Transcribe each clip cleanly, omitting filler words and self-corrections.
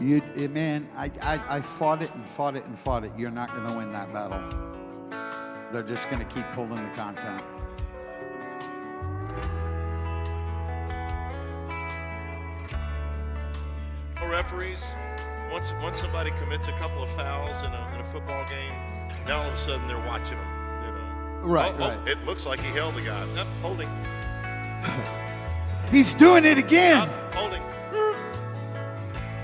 Man, I fought it and fought it and fought it. You're not going to win that battle. They're just going to keep pulling the content. Referees, once somebody commits a couple of fouls in a football game, now all of a sudden they're watching them. You know, right. It looks like he held the guy. Nope, holding. He's doing it again. Holding.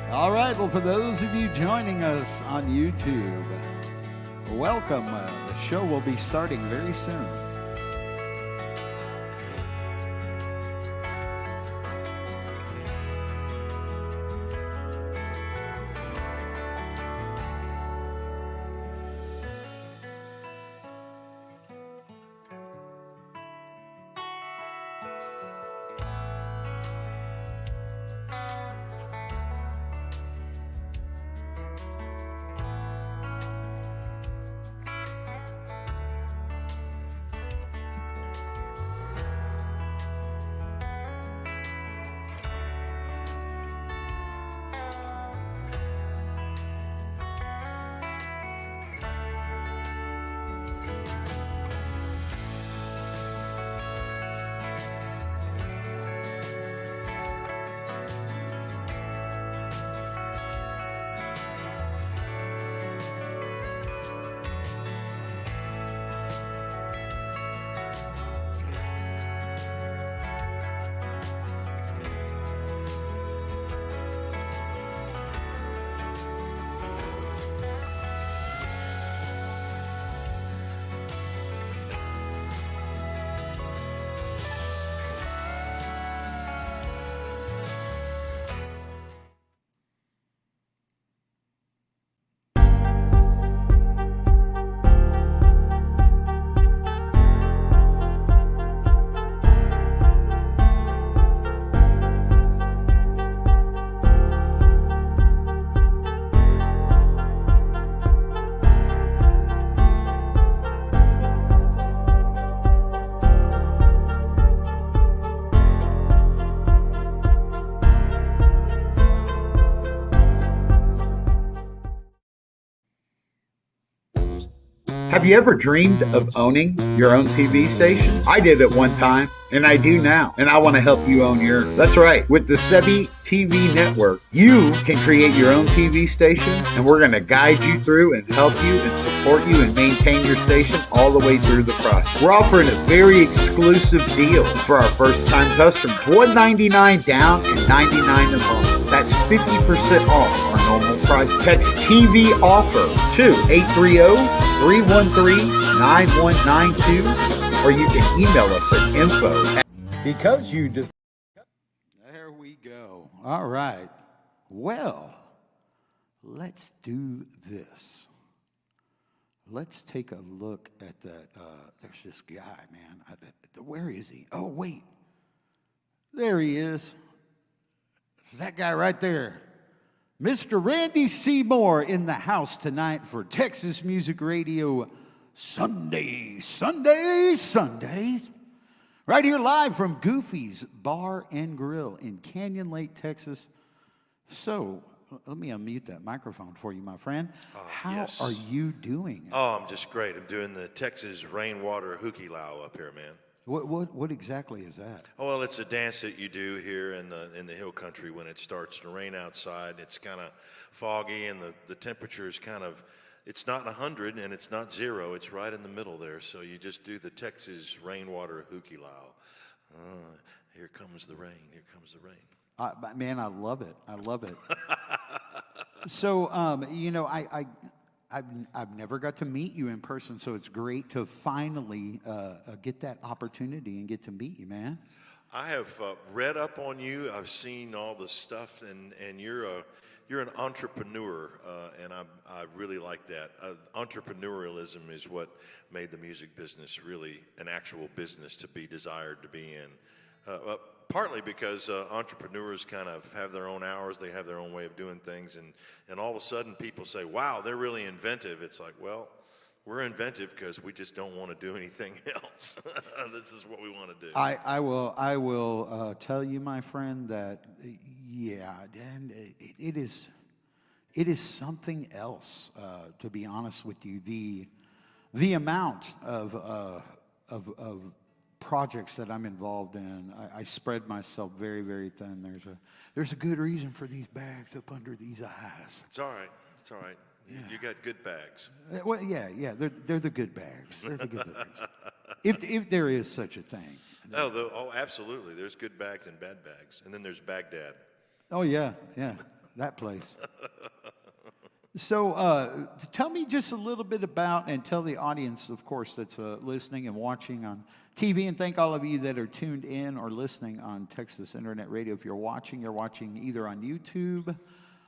All right. Well, for those of you joining us on YouTube, welcome. The show will be starting very soon. Have you ever dreamed of owning your own TV station? I did at one time, and I do now, and I want to help you own yours. That's right. With the Sebby TV network, you can create your own TV station, and we're going to guide you through and help you and support you and maintain your station all the way through the process. We're offering a very exclusive deal for our first-time customers. $199 down and $99 a month. That's 50% off our normal price. Text TV offer to 830-313-9192, or you can email us at info. Because you just... There we go. All right. Well, let's do this. Let's take a look at that. There's this guy, man. Where is he? Oh, wait. There he is. It's that guy right there. Mr. Randy Seymour in the house tonight for Texas Music Radio Sundays. Right here live from Goofy's Bar and Grill in Canyon Lake, Texas. So, let me unmute that microphone for you, my friend. How are you doing? Oh, I'm just great. I'm doing the Texas rainwater hooky low up here, man. What exactly is that? Oh, well, it's a dance that you do here in the hill country when it starts to rain outside. It's kind of foggy, and the temperature is kind of, it's not 100 and it's not 0. It's right in the middle there. So you just do the Texas rainwater hooky low. Here comes the rain. Here comes the rain. Man, I love it. I love it. So, you know, I've never got to meet you in person, so it's great to finally get that opportunity and get to meet you, man. I have read up on you. I've seen all the stuff, and you're an entrepreneur, and I really like that. Entrepreneurialism is what made the music business really an actual business to be desired to be in. Partly because entrepreneurs kind of have their own hours, they have their own way of doing things, and all of a sudden people say, wow, they're really inventive. It's like, well, we're inventive because we just don't want to do anything else. This is what we want to do. I will tell you, my friend, that, yeah, and it is, it is something else, to be honest with you. The amount of projects that I'm involved in, I spread myself very, very thin. There's a good reason for these bags up under these eyes. It's all right. It's all right. Yeah. You got good bags. Well, yeah, they're the good bags. They're the good bags. If there is such a thing. Oh, absolutely. There's good bags and bad bags, and then there's Baghdad. Oh yeah, that place. So tell me just a little bit about, and tell the audience, of course, that's listening and watching on TV, and thank all of you that are tuned in or listening on Texas Internet Radio. If you're watching either on YouTube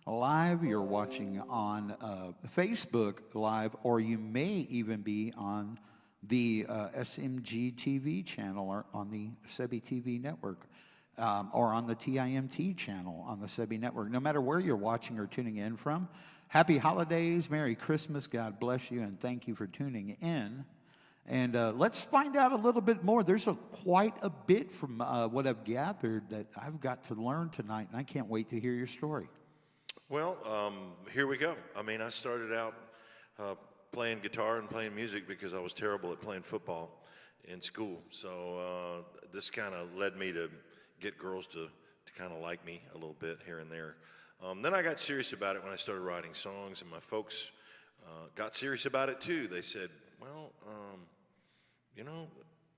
Live, you're watching on Facebook Live, or you may even be on the SMG TV channel or on the Sebby TV network. Or on the TIMT channel on the Sebby network. No matter where you're watching or tuning in from, happy holidays, Merry Christmas, God bless you, and thank you for tuning in. And let's find out a little bit more. There's quite a bit from what I've gathered that I've got to learn tonight, and I can't wait to hear your story. Well, here we go. I mean, I started out playing guitar and playing music because I was terrible at playing football in school. So this kind of led me to get girls to kind of like me a little bit here and there. Then I got serious about it when I started writing songs, and my folks got serious about it too. They said, well,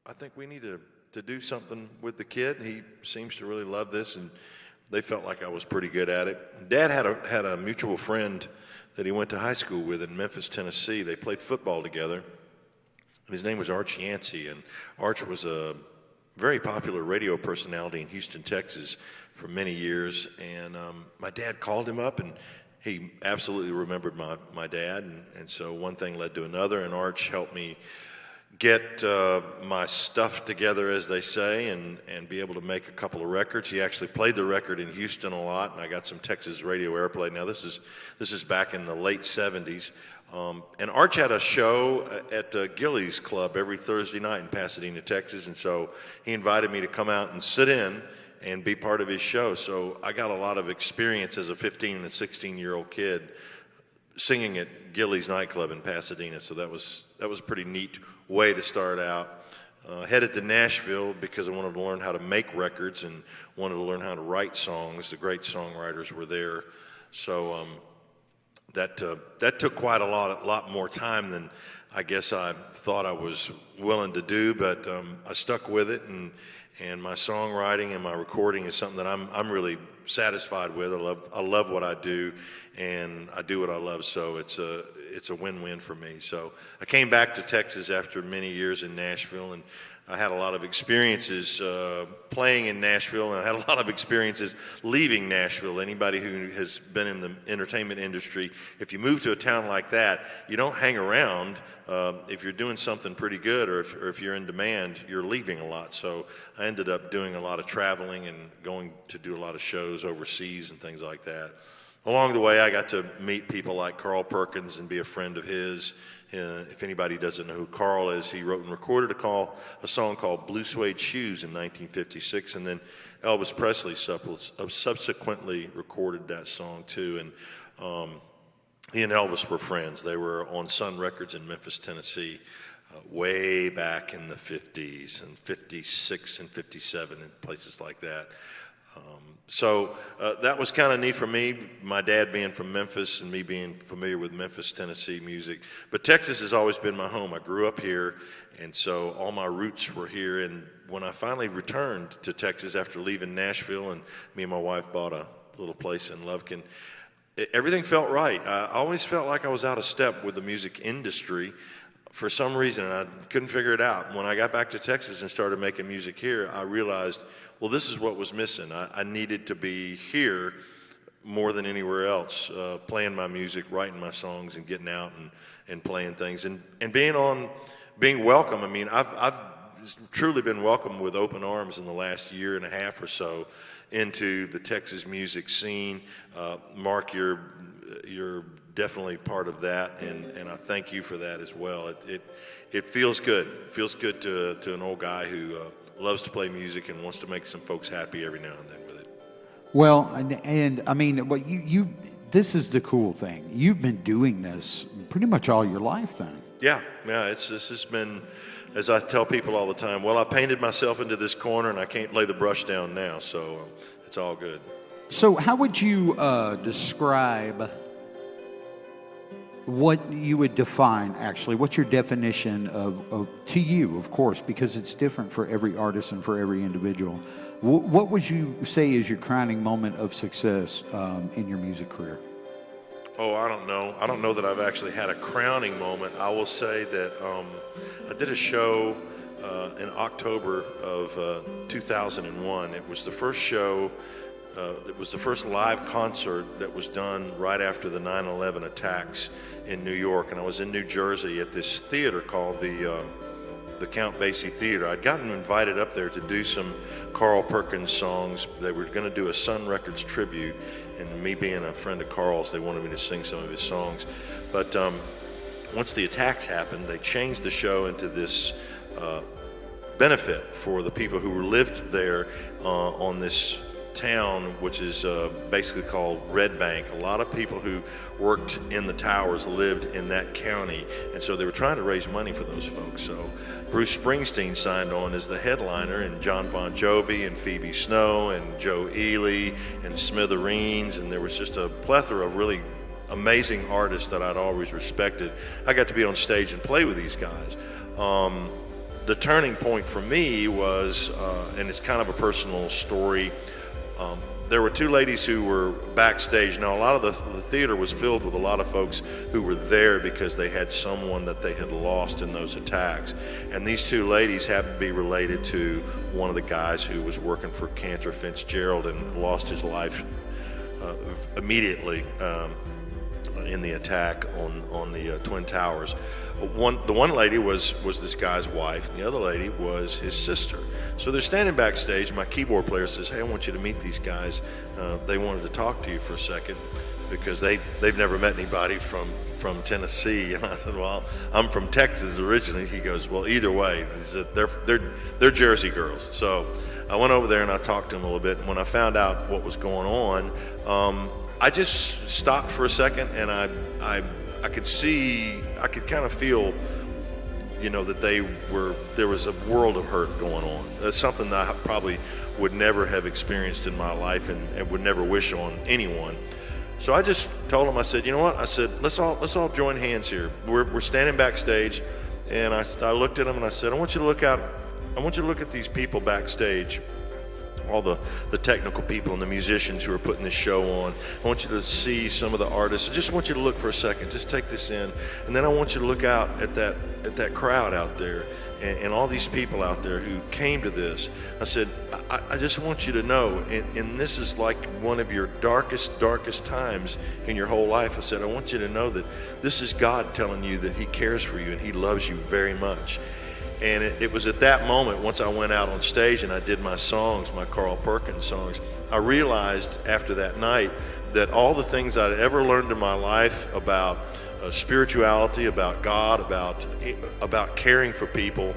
I think we need to do something with the kid. He seems to really love this, and they felt like I was pretty good at it. Dad had a mutual friend that he went to high school with in Memphis, Tennessee. They played football together, and his name was Arch Yancey, and Arch was a very popular radio personality in Houston, Texas for many years. And my dad called him up, and he absolutely remembered my dad. And so one thing led to another, and Arch helped me get my stuff together, as they say, and be able to make a couple of records. He actually played the record in Houston a lot, and I got some Texas radio airplay. Now this is back in the late 70s. And Arch had a show at Gilley's Club every Thursday night in Pasadena, Texas, and so he invited me to come out and sit in and be part of his show. So I got a lot of experience as a 15 and a 16-year-old kid singing at Gilley's nightclub in Pasadena. So that was a pretty neat way to start out. Headed to Nashville because I wanted to learn how to make records and wanted to learn how to write songs. The great songwriters were there. So that took quite a lot more time than I guess I thought I was willing to do, but I stuck with it, and my songwriting and my recording is something that I'm really satisfied with. I love what I do, and I do what I love, so it's a win-win for me. So I came back to Texas after many years in Nashville, and I had a lot of experiences playing in Nashville, and I had a lot of experiences leaving Nashville. Anybody who has been in the entertainment industry, if you move to a town like that, you don't hang around. If you're doing something pretty good, or if you're in demand, you're leaving a lot. So I ended up doing a lot of traveling and going to do a lot of shows overseas and things like that. Along the way, I got to meet people like Carl Perkins and be a friend of his. If anybody doesn't know who Carl is, he wrote and recorded a song called Blue Suede Shoes in 1956, and then Elvis Presley subsequently recorded that song too. And he and Elvis were friends. They were on Sun Records in Memphis, Tennessee, way back in the 50s and 56 and 57 and places like that. So that was kind of neat for me, my dad being from Memphis and me being familiar with Memphis, Tennessee music. But Texas has always been my home. I grew up here, and so all my roots were here. And when I finally returned to Texas after leaving Nashville, and me and my wife bought a little place in Lufkin, everything felt right. I always felt like I was out of step with the music industry for some reason, and I couldn't figure it out. When I got back to Texas and started making music here, I realized, well, this is what was missing. I needed to be here more than anywhere else, playing my music, writing my songs, and getting out and playing things, and being welcome. I mean, I've truly been welcomed with open arms in the last year and a half or so into the Texas music scene. Mark, you're definitely part of that, and I thank you for that as well. It feels good. It feels good to an old guy who loves to play music and wants to make some folks happy every now and then with it. Well, and I mean, what you this is the cool thing. You've been doing this pretty much all your life then. Yeah. This has been, as I tell people all the time, well, I painted myself into this corner and I can't lay the brush down now, so it's all good. So how would you describe what you would define, actually? What's your definition of, to you, of course, because it's different for every artist and for every individual. What would you say is your crowning moment of success in your music career? Oh, I don't know. I don't know that I've actually had a crowning moment. I will say that I did a show in October of 2001. It was the first show, it was the first live concert that was done right after the 9/11 attacks in New York. And I was in New Jersey at this theater called the Count Basie Theater. I'd gotten invited up there to do some Carl Perkins songs. They were going to do a Sun Records tribute, and me being a friend of Carl's, they wanted me to sing some of his songs. But once the attacks happened, they changed the show into this benefit for the people who lived there on this town, which is basically called Red Bank. A lot of people who worked in the towers lived in that county, and so they were trying to raise money for those folks. So Bruce Springsteen signed on as the headliner, and John Bon Jovi and Phoebe Snow and Joe Ely and Smithereens, and there was just a plethora of really amazing artists that I'd always respected. I got to be on stage and play with these guys. The turning point for me was, and it's kind of a personal story, there were two ladies who were backstage. Now, a lot of the theater was filled with a lot of folks who were there because they had someone that they had lost in those attacks. And these two ladies happened to be related to one of the guys who was working for Cantor Fitzgerald and lost his life immediately in the attack on the Twin Towers. The one lady was this guy's wife, and the other lady was his sister. So they're standing backstage. My keyboard player says, "Hey, I want you to meet these guys. They wanted to talk to you for a second because they've never met anybody from Tennessee." And I said, "Well, I'm from Texas originally." He goes, "Well, either way, they're Jersey girls." So I went over there and I talked to them a little bit. And when I found out what was going on, I just stopped for a second, and I could kind of feel, that there was a world of hurt going on. That's something that I probably would never have experienced in my life and would never wish on anyone. So I just told them, I said, "You know what?" I said, let's all join hands here. We're standing backstage, and I looked at them and I said, I want you to look at these people backstage, all the technical people and the musicians who are putting this show on. I want you to see some of the artists. I just want you to look for a second. Just take this in. And then I want you to look out at that crowd out there and all these people out there who came to this. I said, I just want you to know, and this is like one of your darkest times in your whole life. I said, I want you to know that this is God telling you that He cares for you and He loves you very much. And it was at that moment, once I went out on stage and I did my songs, my Carl Perkins songs, I realized after that night that all the things I'd ever learned in my life about spirituality, about God, about caring for people,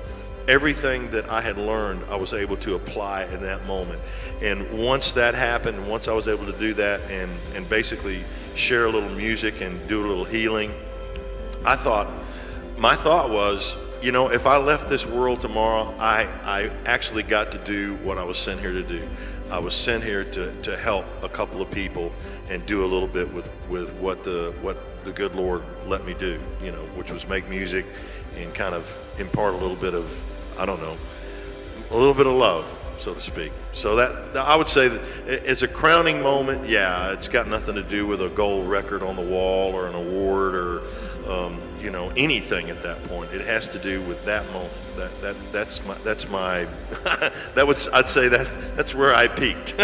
everything that I had learned, I was able to apply in that moment. And once that happened, once I was able to do that and basically share a little music and do a little healing, my thought was, if I left this world tomorrow, I actually got to do what I was sent here to do. I was sent here to help a couple of people and do a little bit with what the good Lord let me do, which was make music and kind of impart a little bit of, a little bit of love, so to speak. So that I would say that it's a crowning moment. Yeah, it's got nothing to do with a gold record on the wall or an award or anything at that point. It has to do with that moment. I'd say that's where I peaked.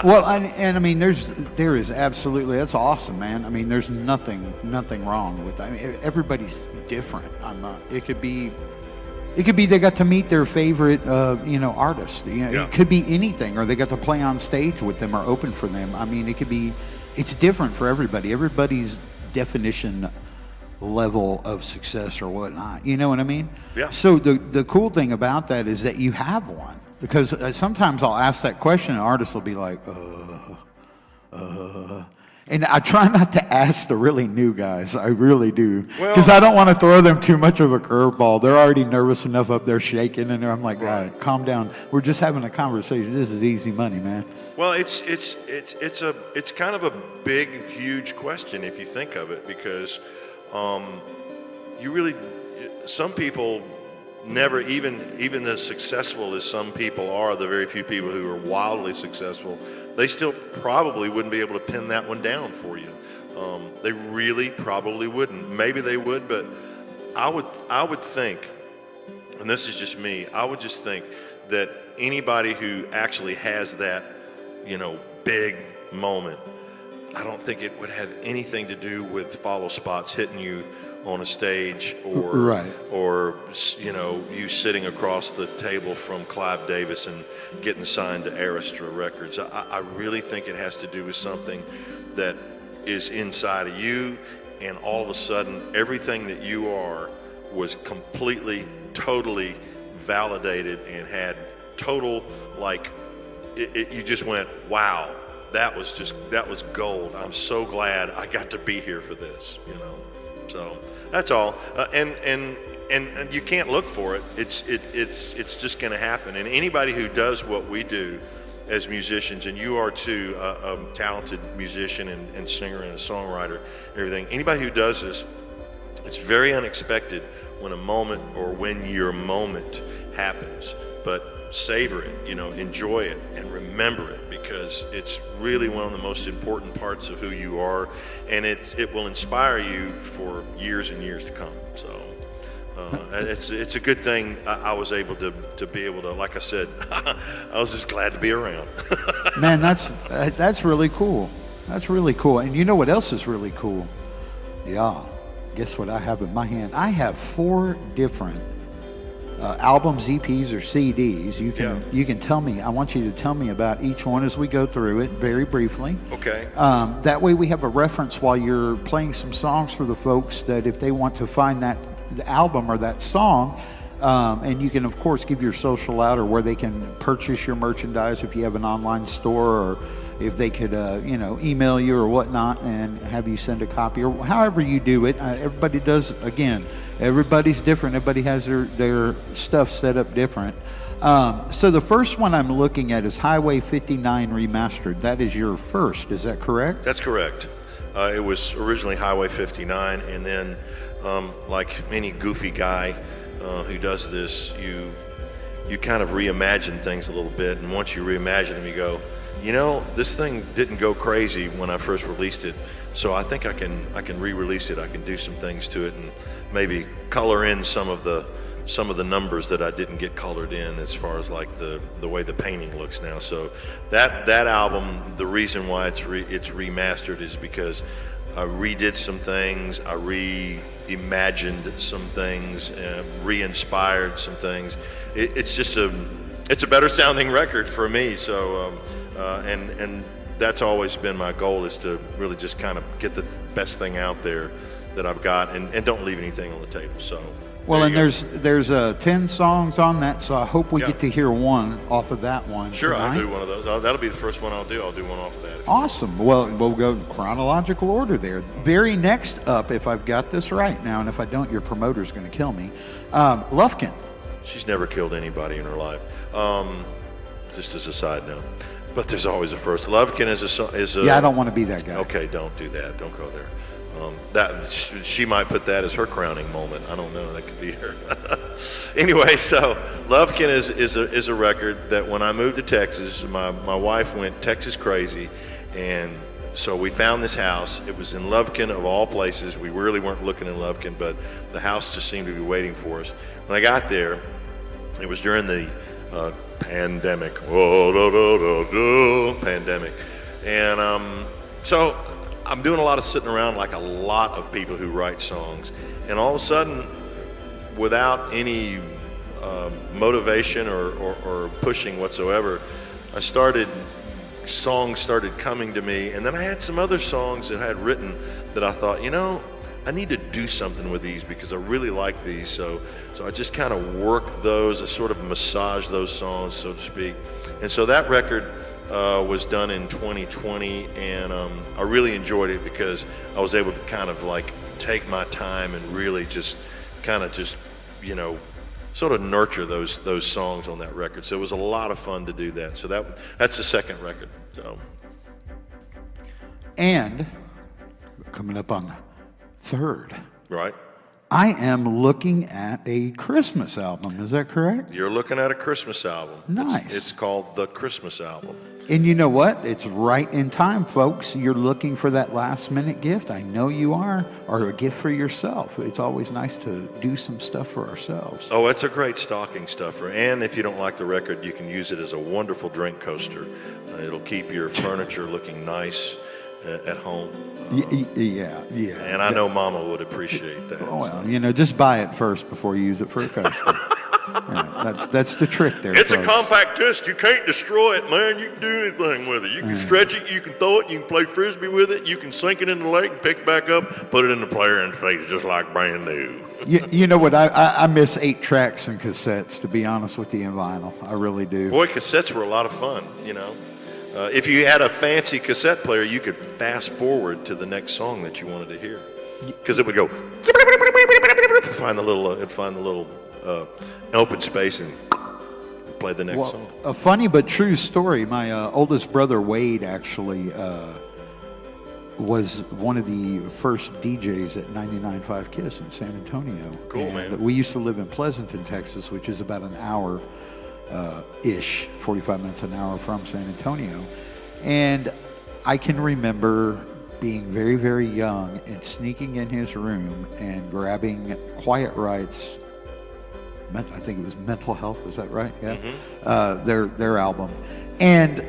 Well, and I mean, there is absolutely, that's awesome, man. I mean, there's nothing wrong with that. I mean, everybody's different. It could be they got to meet their favorite, artist. Yeah. It could be anything, or they got to play on stage with them or open for them. I mean, it's different for everybody. Everybody's definition level of success or whatnot. You know what I mean? Yeah. So the cool thing about that is that you have one. Because sometimes I'll ask that question and artists will be like, And I try not to ask the really new guys. I really do. Well- Because I don't want to throw them too much of a curveball. They're already nervous enough up there shaking, and I'm like, "All right, calm down. We're just having a conversation. This is easy money, man." Well, it's kind of a big, huge question if you think of it, because some people never, even as successful as some people are, the very few people who are wildly successful, they still probably wouldn't be able to pin that one down for you. They really probably wouldn't. Maybe they would, but I would think, and this is just me, I would just think that anybody who actually has that, big moment, I don't think it would have anything to do with follow spots hitting you on a stage, or you sitting across the table from Clive Davis and getting signed to Arista Records. I really think it has to do with something that is inside of you, and all of a sudden everything that you are was completely, totally validated and had total, you just went, wow, that was gold. I'm so glad I got to be here for this, So that's all. And you can't look for it. It's just going to happen. And anybody who does what we do as musicians, and you are too, a talented musician and singer and a songwriter, and everything. Anybody who does this, it's very unexpected when a moment, or when your moment happens. But savor it, enjoy it, and remember it, because it's really one of the most important parts of who you are, and it will inspire you for years and years to come. So it's a good thing I was able to be able to, like I said, I was just glad to be around. Man, that's really cool. That's really cool. And you know what else is really cool? Yeah. Guess what I have in my hand? I have 4 different albums, EPs, or CDs. You can tell me. I want you to tell me about each one as we go through it very briefly. Okay. That way we have a reference while you're playing some songs for the folks, that if they want to find that album or that song, and you can of course give your social out, or where they can purchase your merchandise if you have an online store, or if they could email you or whatnot and have you send a copy, or however you do it. Everybody does, again, everybody's different. Everybody has their stuff set up different. So the first one I'm looking at is Highway 59 Remastered. That is your first, is that correct? That's correct. It was originally Highway 59, and then like any goofy guy who does this, you kind of reimagine things a little bit, and once you reimagine them, you go, this thing didn't go crazy when I first released it, so I think I can re-release it. I can do some things to it, and maybe color in some of the numbers that I didn't get colored in, as far as like the way the painting looks now. So that album, the reason why it's remastered is because I redid some things, I reimagined some things, re-inspired some things. It's just it's a better sounding record for me. So and that's always been my goal, is to really just kind of get the best thing out there that I've got, and don't leave anything on the table. So well, and there's 10 songs on that, so I hope we get to hear one off of that one. Sure, tonight. I'll do one of those. That'll be the first one I'll do. I'll do one off of that. Awesome. Well, we'll go chronological order there. Very next up, if I've got this right now, and if I don't, your promoter's going to kill me. Lufkin. She's never killed anybody in her life. Just as a side note. But there's always a first. Lufkin is a. Yeah, I don't want to be that guy. Okay, don't do that. Don't go there. She might put that as her crowning moment. I don't know. That could be her. Anyway, so Lufkin is a record that when I moved to Texas, my wife went Texas crazy, and so we found this house. It was in Lufkin, of all places. We really weren't looking in Lufkin, but the house just seemed to be waiting for us. When I got there, it was during the pandemic. Pandemic, and so I'm doing a lot of sitting around, like a lot of people who write songs, and all of a sudden, without any motivation or pushing whatsoever, songs started coming to me, and then I had some other songs that I had written that I thought, I need to do something with these because I really like these. So I just kind of worked those, I sort of massaged those songs, so to speak. And so that record was done in 2020, and I really enjoyed it because I was able to kind of like take my time and really just kind of just, you know, sort of nurture those songs on that record. So it was a lot of fun to do that. So that's the second record. So. And coming up on third. Right. I am looking at a Christmas album. Is that correct? You're looking at a Christmas album. Nice. It's called The Christmas Album. And you know what? It's right in time, folks. You're looking for that last-minute gift. I know you are, or a gift for yourself. It's always nice to do some stuff for ourselves. Oh, it's a great stocking stuffer. And if you don't like the record, you can use it as a wonderful drink coaster. It'll keep your furniture looking nice at home. Yeah. And I know Mama would appreciate that. Oh, well, you know, just buy it first before you use it for a coaster. Yeah, that's the trick there. It's folks. a compact disc. You can't destroy it, man. You can do anything with it. You can stretch it. You can throw it. You can play Frisbee with it. You can sink it in the lake and pick it back up, put it in the player, and it plays just like brand new. You know what? I miss 8 tracks and cassettes, to be honest with you, in vinyl. I really do. Boy, cassettes were a lot of fun, you know. If you had a fancy cassette player, you could fast forward to the next song that you wanted to hear, because it would go find the little open space and play the next song. A funny but true story. My oldest brother Wade actually was one of the first DJs at 99.5 KISS in San Antonio. Cool, and man. We used to live in Pleasanton, Texas, which is about an hour ish, 45 minutes an hour from San Antonio. And I can remember being very, very young and sneaking in his room and grabbing Quiet Riot's, I think it was Mental Health, is that right? Yeah. Mm-hmm. Their album. And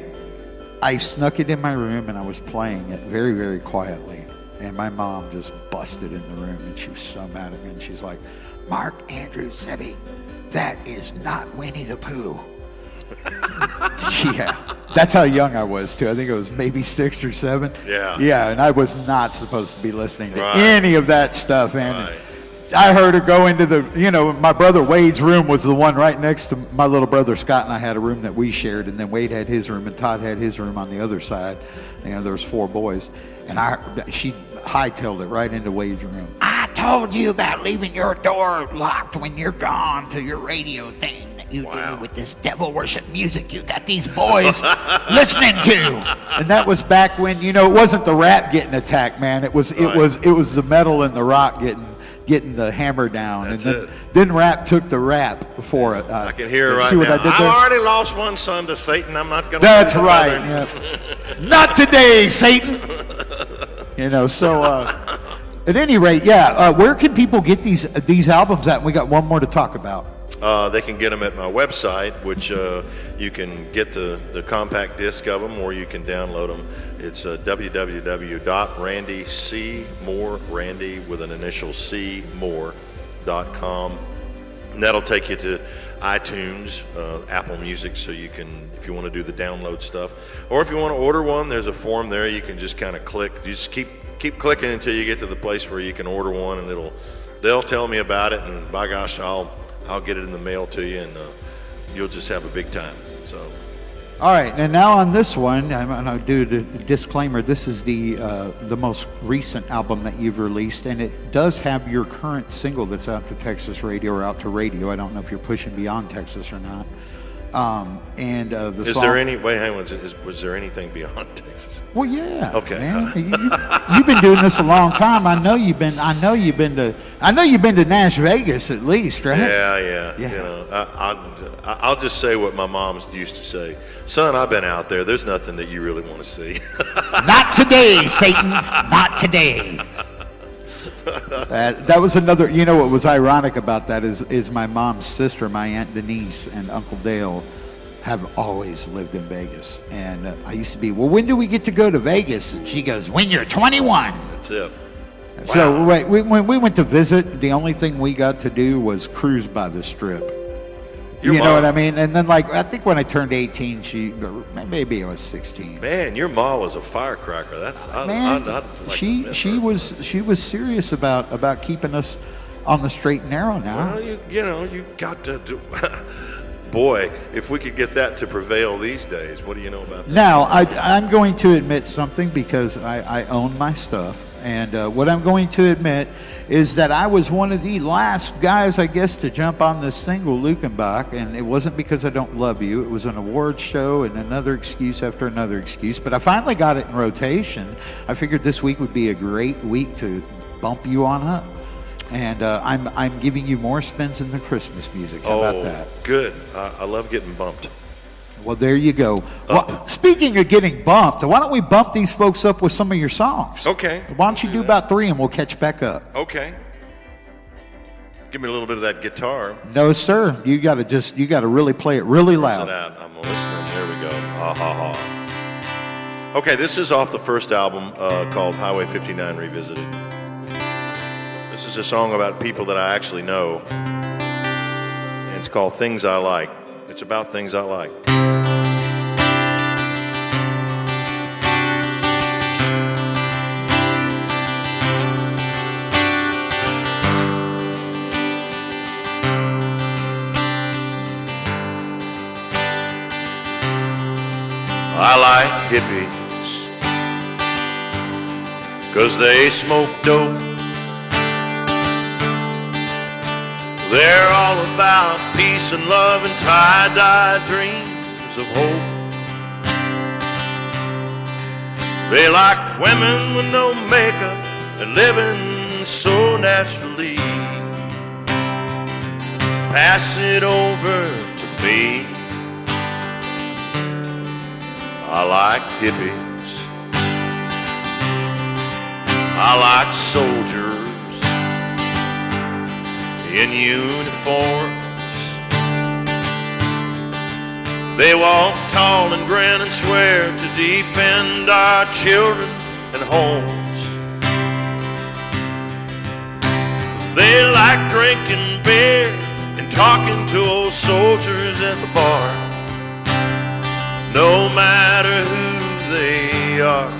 I snuck it in my room and I was playing it very, very quietly. And my mom just busted in the room and she was so mad at me. And she's like, Mark Andrew Sebby, that is not Winnie the Pooh. Yeah, that's how young I was too. I think it was maybe 6 or 7. Yeah, and I was not supposed to be listening to any of that stuff. And I heard her go into the, my brother Wade's room was the one right next to my little brother Scott, and I had a room that we shared, and then Wade had his room, and Todd had his room on the other side. There was 4 boys, and she hightailed it right into Wade's room. I told you about leaving your door locked when you're gone to your radio thing that you do with this devil worship music you got these boys listening to. And that was back when, it wasn't the rap getting attacked, man. It was the metal and the rock getting the hammer down. That's and it. Then rap took the rap for it. I can hear it right see what now. I did I've there? already lost one son to Satan. I'm not going to. That's right. Yeah. Not today, Satan. So at any rate, where can people get these albums at? And we got one more to talk about. They can get them at my website, which you can get the compact disc of them, or you can download them. It's www.randycmore, Randy with an initial C, more.com. And that'll take you to iTunes, Apple Music, so you can, if you want to do the download stuff. Or if you want to order one, there's a form there. You can just kind of click. You just keep clicking until you get to the place where you can order one, and they'll tell me about it, and by gosh, I'll get it in the mail to you, and you'll just have a big time. So. All right, and now on this one, I'm going to do the disclaimer. This is the most recent album that you've released, and it does have your current single that's out to Texas radio or out to radio. I don't know if you're pushing beyond Texas or not. Is there any? Wait, hang on. Was there anything beyond Texas? Well, yeah. Okay. Man. You've been doing this a long time. I know you've been to Nash Vegas at least, right? Yeah. I'll just say what my mom used to say. Son, I've been out there. There's nothing that you really want to see. Not today, Satan. Not today. That was another. What was ironic about that is my mom's sister, my Aunt Denise, and Uncle Dale have always lived in Vegas. And I used to be, well, when do we get to go to Vegas? And she goes, when you're 21. That's it. So Wow. wait, when we went to visit, the only thing we got to do was cruise by the Strip. Your You know mom- what I mean? And then, I think when I turned 18, maybe I was 16. Man, your mom was a firecracker. Man, I'd like to she admit she her. was serious about keeping us on the straight and narrow now. Well, you got to do. Boy, if we could get that to prevail these days, what do you know about that? Now, I'm going to admit something because I own my stuff. And what I'm going to admit is that I was one of the last guys, I guess, to jump on this single, Lukenbach. And it wasn't because I don't love you. It was an awards show and another excuse after another excuse. But I finally got it in rotation. I figured this week would be a great week to bump you on up. And I'm giving you more spins than the Christmas music. How about that? Good. I love getting bumped. Well, there you go. Well, speaking of getting bumped, why don't we bump these folks up with some of your songs? Okay. Why don't you do about 3 and we'll catch back up? Okay. Give me a little bit of that guitar. No, sir. You got to really play it really loud. Where's it at? I'm listening. There we go. Ha ha ha. Okay, this is off the first album called Highway 59 Revisited. This is a song about people that I actually know. And it's called Things I Like. It's about things I like. I like hippies 'cause they smoke dope. They're all about peace and love and tie-dye dreams of hope. They like women with no makeup and living so naturally. Pass it over to me. I like hippies. I like soldiers in uniforms. They walk tall and grin and swear to defend our children and homes. They like drinking beer and talking to old soldiers at the bar. No matter who they are,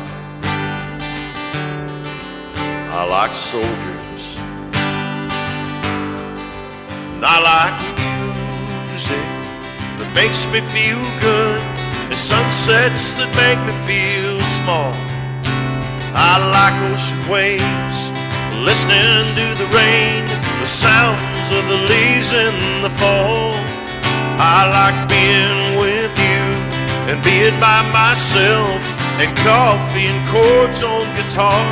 I like soldiers. And I like music that makes me feel good, and sunsets that make me feel small. I like ocean waves, listening to the rain, the sounds of the leaves in the fall. I like being with you and being by myself, and coffee and chords on guitar,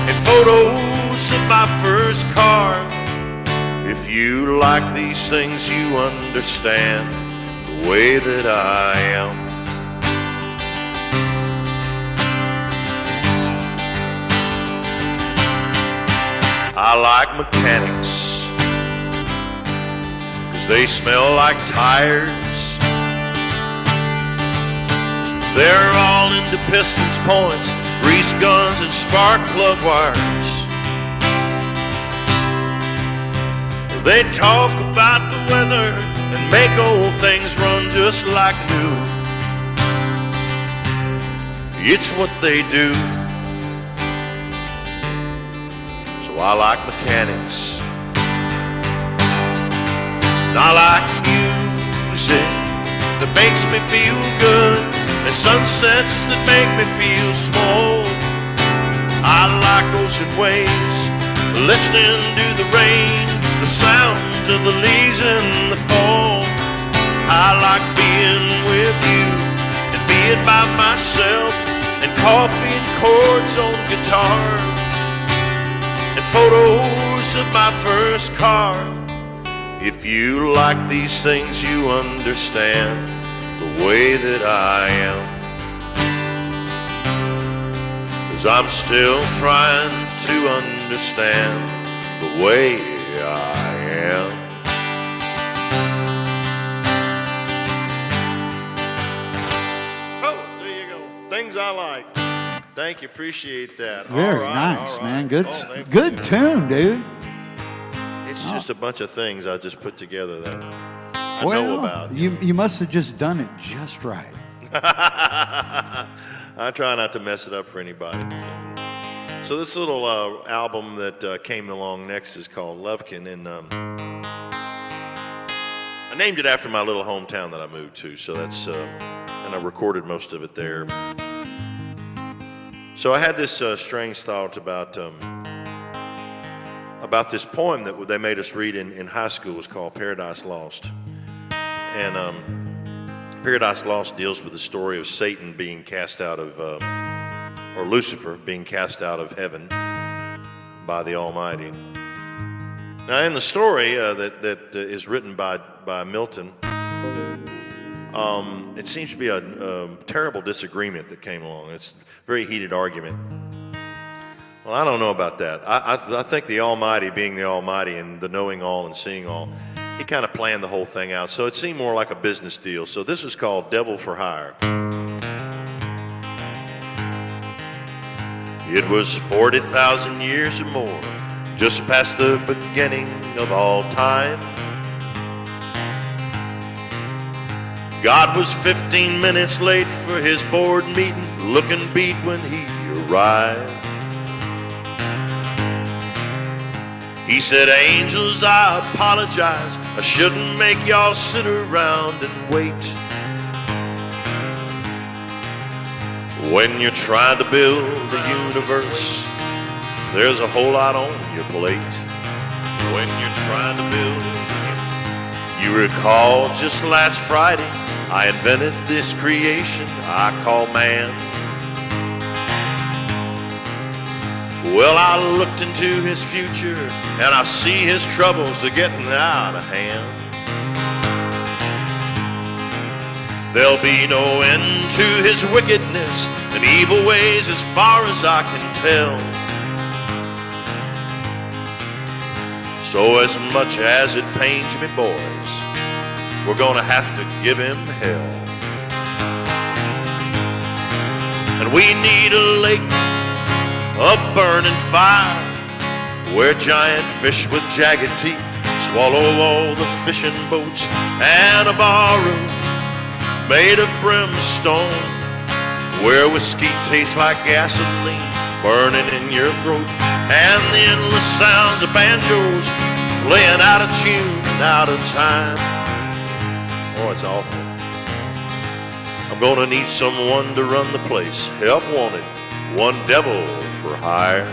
and photos of my first car. If you like these things, you understand the way that I am. I like mechanics 'cause they smell like tires. They're all into pistons, points, grease guns, and spark plug wires. They talk about the weather and make old things run just like new. It's what they do. So I like mechanics. And I like music that makes me feel good, and sunsets that make me feel small. I like ocean waves, listening to the rain, the sounds of the leaves in the fall. I like being with you and being by myself, and coffee and chords on guitar, and photos of my first car. If you like these things, you understand the way that I am. 'Cause I'm still trying to understand the way I am. Oh, there you go. Things I like. Thank you. Appreciate that. Very nice, man. Good tune, dude. It's just a bunch of things I just put together that I know about. You must have just done it just right. I try not to mess it up for anybody. So this little album that came along next is called Lovekin, and I named it after my little hometown that I moved to, so that's, and I recorded most of it there. So I had this strange thought about this poem that they made us read in high school. It was called Paradise Lost. And Paradise Lost deals with the story of Satan being cast out of, or Lucifer being cast out of heaven by the Almighty. Now, in the story that is written by Milton, it seems to be a terrible disagreement that came along. It's a very heated argument. Well, I don't know about that. I think the Almighty, being the Almighty and the knowing all and seeing all, he kind of planned the whole thing out. So it seemed more like a business deal. So this is called Devil for Hire. It was 40,000 years or more, just past the beginning of all time. God was 15 minutes late for his board meeting, looking beat when he arrived. He said, "Angels, I apologize. I shouldn't make y'all sit around and wait. When you're trying to build the universe, there's a whole lot on your plate. When you're trying to build it, you recall just last Friday, I invented this creation I call man. Well, I looked into his future, and I see his troubles are getting out of hand. There'll be no end to his wickedness and evil ways as far as I can tell. So as much as it pains me, boys, we're gonna have to give him hell. And we need a lake of burning fire, where giant fish with jagged teeth swallow all the fishing boats, and a barroom made of brimstone, where whiskey tastes like gasoline burning in your throat, and the endless sounds of banjos playing out of tune and out of time. Oh, it's awful. I'm gonna need someone to run the place. Help wanted, one devil for hire.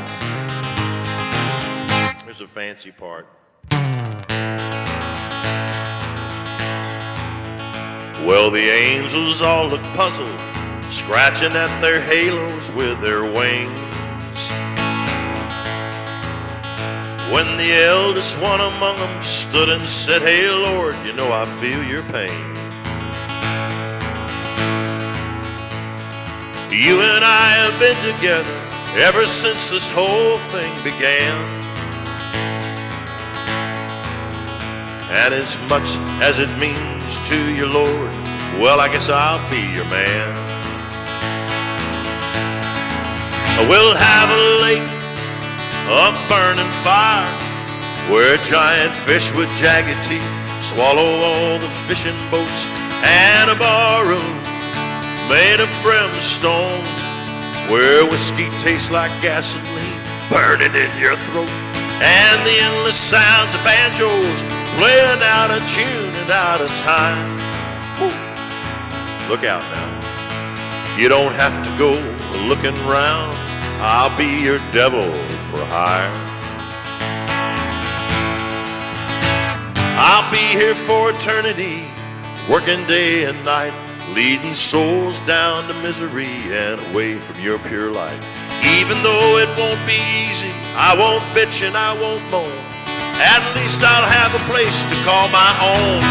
Here's a fancy part. Well, the angels all look puzzled, scratching at their halos with their wings, when the eldest one among them stood and said, "Hey, Lord, you know I feel your pain. You and I have been together ever since this whole thing began. And as much as it means to you, Lord, well, I guess I'll be your man. We'll have a lake of burning fire, where giant fish with jagged teeth swallow all the fishing boats, and a barroom made of brimstone, where whiskey tastes like gasoline burning in your throat, and the endless sounds of banjos playing out of tune and out of time." Woo. Look out now. You don't have to go looking round. I'll be your devil for hire. I'll be here for eternity, working day and night, leading souls down to misery and away from your pure light. Even though it won't be easy, I won't bitch and I won't moan. At least I'll have a place to call my own,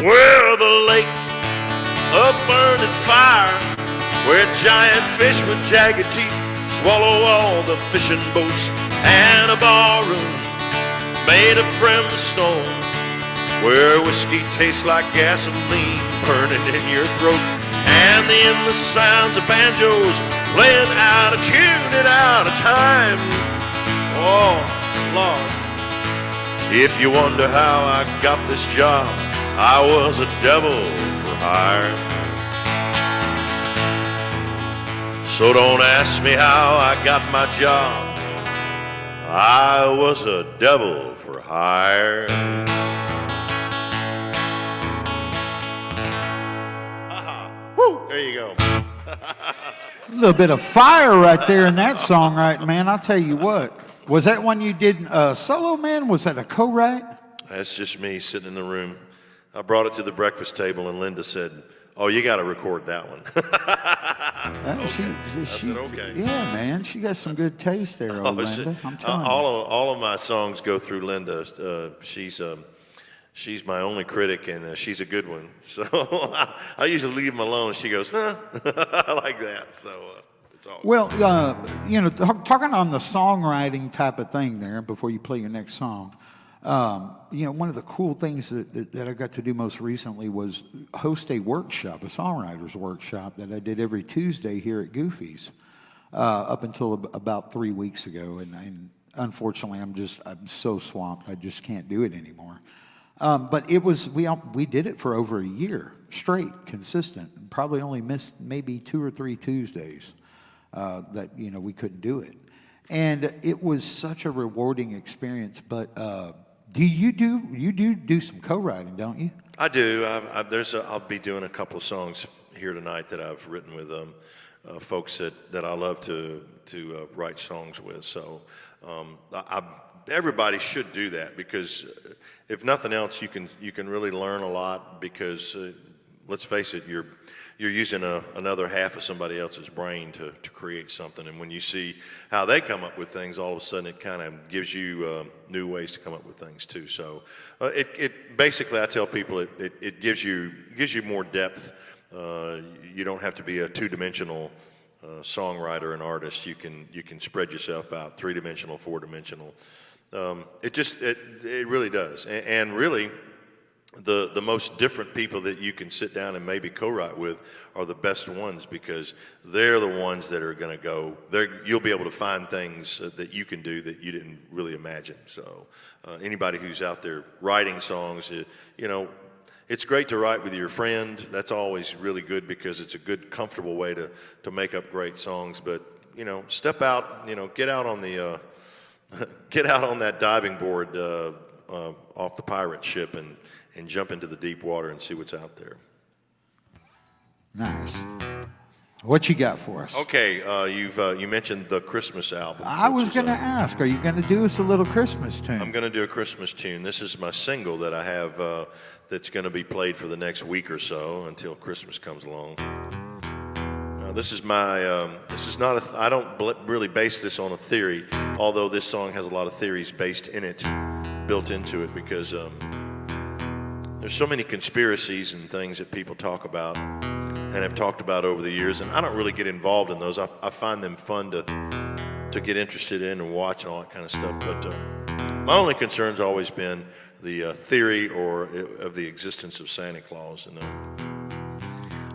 where the lake of burning fire, where giant fish with jagged teeth swallow all the fishing boats, and a barroom made of brimstone, where whiskey tastes like gasoline burning in your throat, and the endless sounds of banjos playing out of tune and out of time. Oh, Lord. If you wonder how I got this job, I was a devil for hire. So don't ask me how I got my job. I was a devil for hire. There you go. A little bit of fire right there in that song, right, man? I'll tell you what. Was that one you did solo, man? Was that a co-write? That's just me sitting in the room. I brought it to the breakfast table, and Linda said, "Oh, you got to record that one." I said, okay. Yeah, man. She got some good taste there, old Linda. I'm telling you. All of my songs go through Linda. She's my only critic, and she's a good one. So I usually leave them alone. She goes, "Huh?" I like that. So it's all well, talking on the songwriting type of thing there before you play your next song, one of the cool things that I got to do most recently was host a workshop, a songwriters workshop that I did every Tuesday here at Goofy's up until about 3 weeks ago. And unfortunately, I'm so swamped, I just can't do it anymore. But it was we did it for over a year straight, consistent. Probably only missed maybe 2 or 3 Tuesdays that we couldn't do it, and it was such a rewarding experience. But you do some co-writing, don't you? I do. I'll be doing a couple of songs here tonight that I've written with folks that I love to write songs with. So everybody should do that, because if nothing else, you can really learn a lot, because let's face it, you're using another half of somebody else's brain to create something, and when you see how they come up with things, all of a sudden it kind of gives you new ways to come up with things too. So it basically, I tell people, it gives you more depth. You don't have to be a two-dimensional songwriter and artist. You can spread yourself out, 3-dimensional, 4-dimensional. It really does. And really, the most different people that you can sit down and maybe co-write with are the best ones, because they're the ones that are going to go there. You'll be able to find things that you can do that you didn't really imagine. So anybody who's out there writing songs, it's great to write with your friend. That's always really good, because it's a good, comfortable way to make up great songs. But step out, get out on the get out on that diving board off the pirate ship and jump into the deep water and see what's out there. Nice. What you got for us? Okay, you mentioned the Christmas album. I was going to ask, are you going to do us a little Christmas tune? I'm going to do a Christmas tune. This is my single that I have that's going to be played for the next week or so until Christmas comes along. This is my. This is not a. I don't really base this on a theory, although this song has a lot of theories based in it, built into it, because there's so many conspiracies and things that people talk about and have talked about over the years, and I don't really get involved in those. I find them fun to get interested in and watch and all that kind of stuff. But my only concern's always been the theory of the existence of Santa Claus. And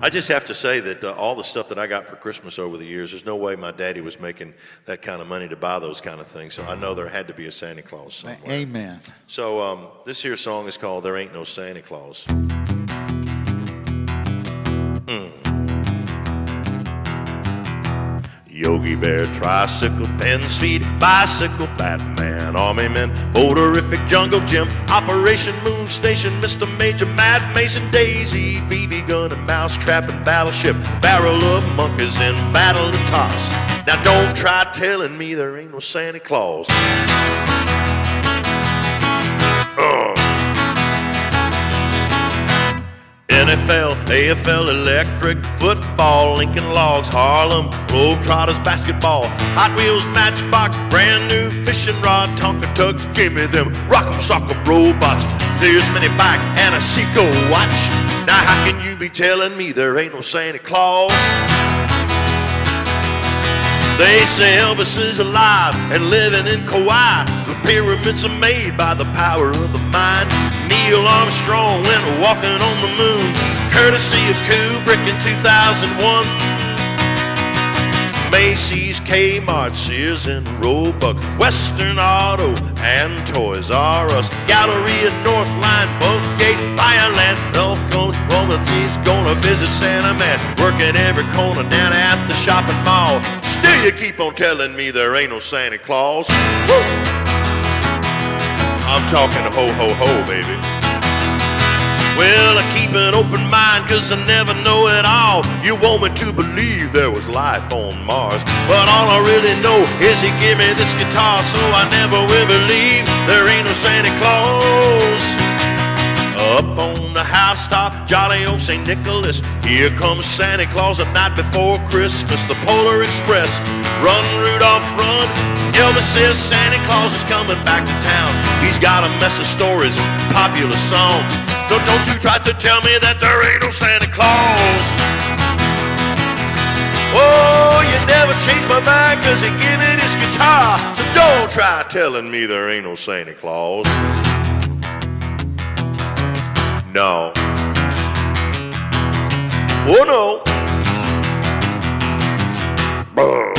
I just have to say that all the stuff that I got for Christmas over the years, there's no way my daddy was making that kind of money to buy those kind of things. So I know there had to be a Santa Claus somewhere. Amen. So this here song is called "There Ain't No Santa Claus." Yogi Bear, tricycle, pen speed, bicycle, Batman, army men, motorific jungle gym, Operation Moon Station, Mr. Major, Mad Mason, Daisy, BB gun and mousetrap and battleship, barrel of monkeys in battle of tops. Now don't try telling me there ain't no Santa Claus. NFL, AFL, electric, football, Lincoln Logs, Harlem, Globetrotters, basketball, Hot Wheels, Matchbox, brand new fishing rod, Tonka tugs, give me them, rock'em, sock'em robots, there's mini bike and a Seiko watch. Now how can you be telling me there ain't no Santa Claus? They say Elvis is alive and living in Kauai. The pyramids are made by the power of the mind. Neil Armstrong went walking on the moon, courtesy of Kubrick in 2001. Macy's, Kmart, Sears and Roebuck, Western Auto and Toys R Us, Galleria, Northline, Buffgate, Fireland, North Coast, Royalty's gonna visit Santa Man, working every corner down at the shopping mall. Still you keep on telling me there ain't no Santa Claus. Woo! I'm talking ho, ho, ho, baby. Well, I keep an open mind, cause I never know it all. You want me to believe there was life on Mars, but all I really know is he gave me this guitar, so I never will believe there ain't no Santa Claus. Up on the housetop, jolly old St. Nicholas, here comes Santa Claus the night before Christmas. The Polar Express, run Rudolph run. Elvis says Santa Claus is coming back to town. He's got a mess of stories and popular songs. Don't you try to tell me that there ain't no Santa Claus. Oh, you never changed my mind, cause he gave me this guitar. So don't try telling me there ain't no Santa Claus. No. Oh no. Brr.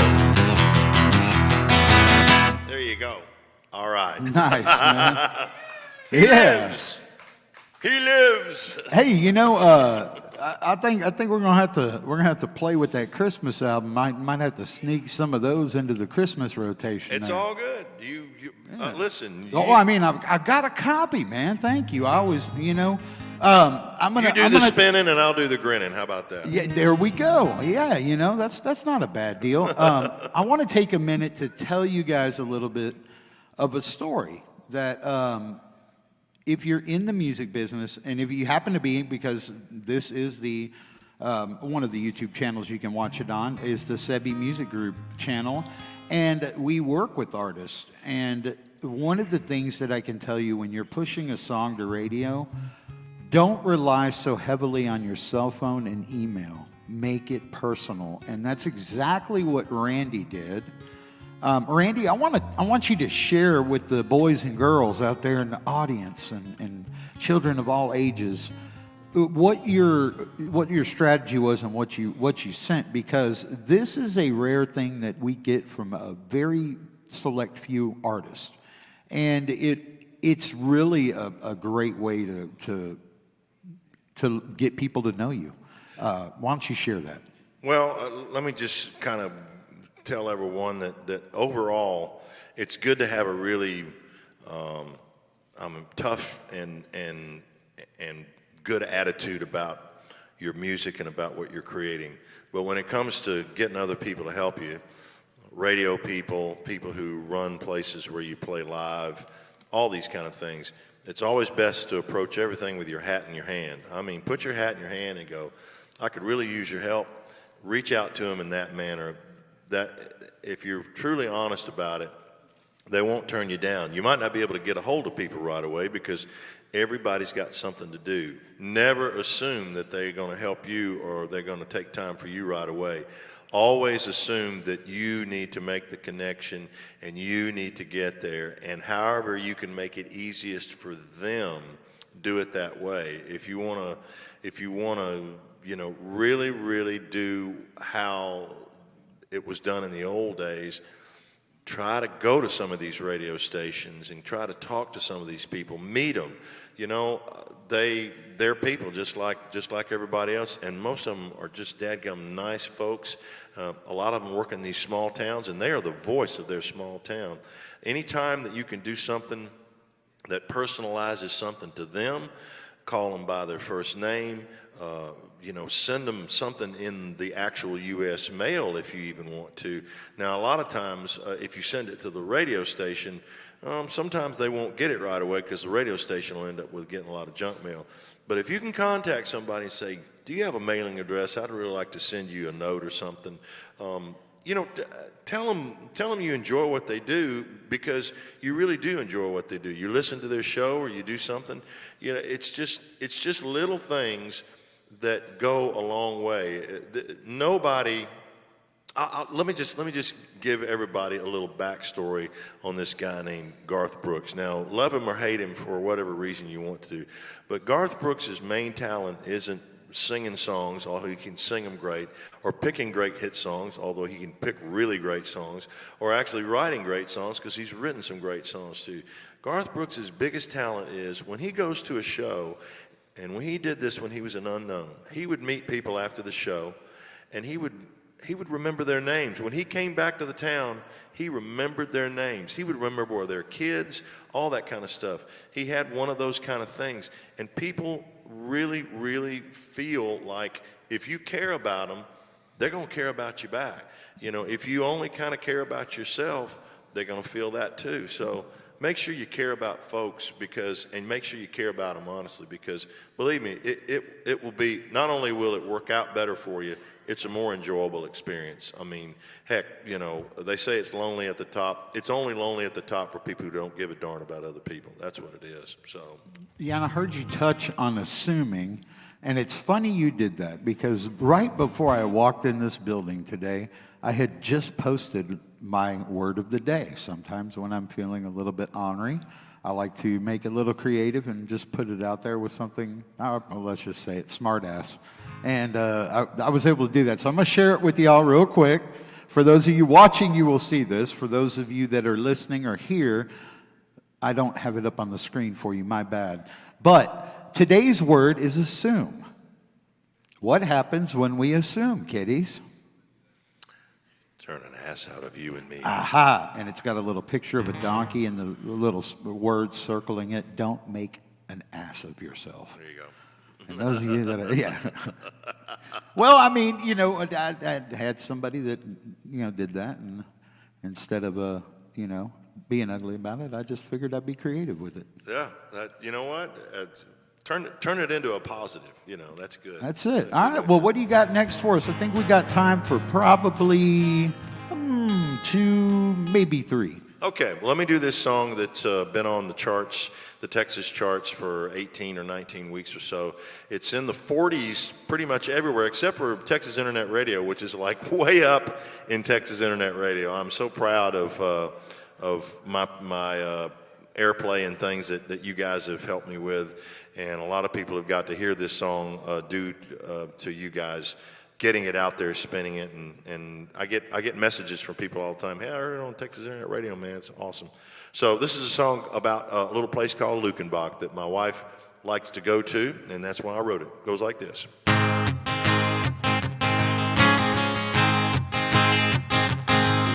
There you go. All right. Nice, man. He Yeah. lives. He lives. Hey, you know, I think we're gonna have to play with that Christmas album. Might have to sneak some of those into the Christmas rotation. It's there. all good. You listen. Oh, I mean, I've got a copy, man. Thank you. I always, you know, I'm gonna. You do the spinning and I'll do the grinning. How about that? Yeah, there we go. Yeah, you know, that's not a bad deal. I want to take a minute to tell you guys a little bit of a story that. If you're in the music business, and if you happen to be, because this is the one of the YouTube channels you can watch it on, is the Sebby Music Group channel, and we work with artists. And one of the things that I can tell you when you're pushing a song to radio, don't rely so heavily on your cell phone and email. Make it personal, and that's exactly what Randy did. Randy, I want you to share with the boys and girls out there in the audience and children of all ages what your strategy was and what you sent, because this is a rare thing that we get from a very select few artists, and it's really a great way to get people to know you. Why don't you share that? Well, let me just kind of tell everyone that overall, it's good to have a really tough and good attitude about your music and about what you're creating. But when it comes to getting other people to help you, radio people, people who run places where you play live, all these kind of things, it's always best to approach everything with your hat in your hand. I mean, put your hat in your hand and go, I could really use your help. Reach out to them in that manner. That if you're truly honest about it, they won't turn you down. You might not be able to get a hold of people right away because everybody's got something to do. Never assume that they're going to help you or they're going to take time for you right away. Always assume that you need to make the connection and you need to get there. And however you can make it easiest for them, do it that way. If you want to, you know, really do how it was done in the old days, try to go to some of these radio stations and try to talk to some of these people, meet them. You know, they're people just like everybody else, and most of them are just dadgum nice folks. A lot of them work in these small towns, and they are the voice of their small town. Anytime that you can do something that personalizes something to them, call them by their first name, you know, send them something in the actual U.S. mail if you even want to. Now, a lot of times, if you send it to the radio station, sometimes they won't get it right away because the radio station will end up with getting a lot of junk mail. But if you can contact somebody and say, do you have a mailing address? I'd really like to send you a note or something. You know, tell them you enjoy what they do, because you really do enjoy what they do. You listen to their show or you do something. You know, it's just little things that go a long way. Nobody. Let me just give everybody a little backstory on this guy named Garth Brooks. Now, love him or hate him for whatever reason you want to, but Garth Brooks' main talent isn't singing songs, although he can sing them great, or picking great hit songs, although he can pick really great songs, or actually writing great songs, because he's written some great songs too. Garth Brooks' biggest talent is when he goes to a show, and when he did this when he was an unknown, he would meet people after the show, and he would remember their names. When he came back to the town, he remembered their names. He would remember their kids, all that kind of stuff. He had one of those kind of things, and people really, really feel like if you care about them, they're going to care about you back. You know, if you only kind of care about yourself, they're going to feel that too. So make sure you care about folks and make sure you care about them honestly, because believe me, it will be, not only will it work out better for you, it's a more enjoyable experience. I mean, heck, you know, they say it's lonely at the top. It's only lonely at the top for people who don't give a darn about other people. That's what it is. So. Yeah, and I heard you touch on assuming, and it's funny you did that, because right before I walked in this building today, I had just posted my word of the day. Sometimes when I'm feeling a little bit ornery, I like to make it a little creative and just put it out there with something, well, let's just say it's smart ass. And I was able to do that. So I'm going to share it with you all real quick. For those of you watching, you will see this. For those of you that are listening or here, I don't have it up on the screen for you, my bad. But today's word is assume. What happens when we assume, kiddies? Turn an ass out of you and me. Aha. And it's got a little picture of a donkey and the little words circling it. Don't make an ass of yourself. There you go. And those of you that are, yeah. Well, I mean, you know, I had somebody that, you know, did that. And instead of, you know, being ugly about it, I just figured I'd be creative with it. Yeah. You know what? Turn it into a positive. You know, that's good. That's it. All right. Well, what do you got next for us? I think we got time for probably 2, maybe 3. Okay, well, let me do this song that's been on the charts, the Texas charts, for 18 or 19 weeks or so. It's in the 40s pretty much everywhere, except for Texas Internet Radio, which is like way up in Texas Internet Radio. I'm so proud of my airplay and things that you guys have helped me with. And a lot of people have got to hear this song due to you guys getting it out there, spinning it, and I get messages from people all the time. Hey, I heard it on Texas Internet Radio, man. It's awesome. So this is a song about a little place called Lukenbach that my wife likes to go to, and that's why I wrote it. It goes like this.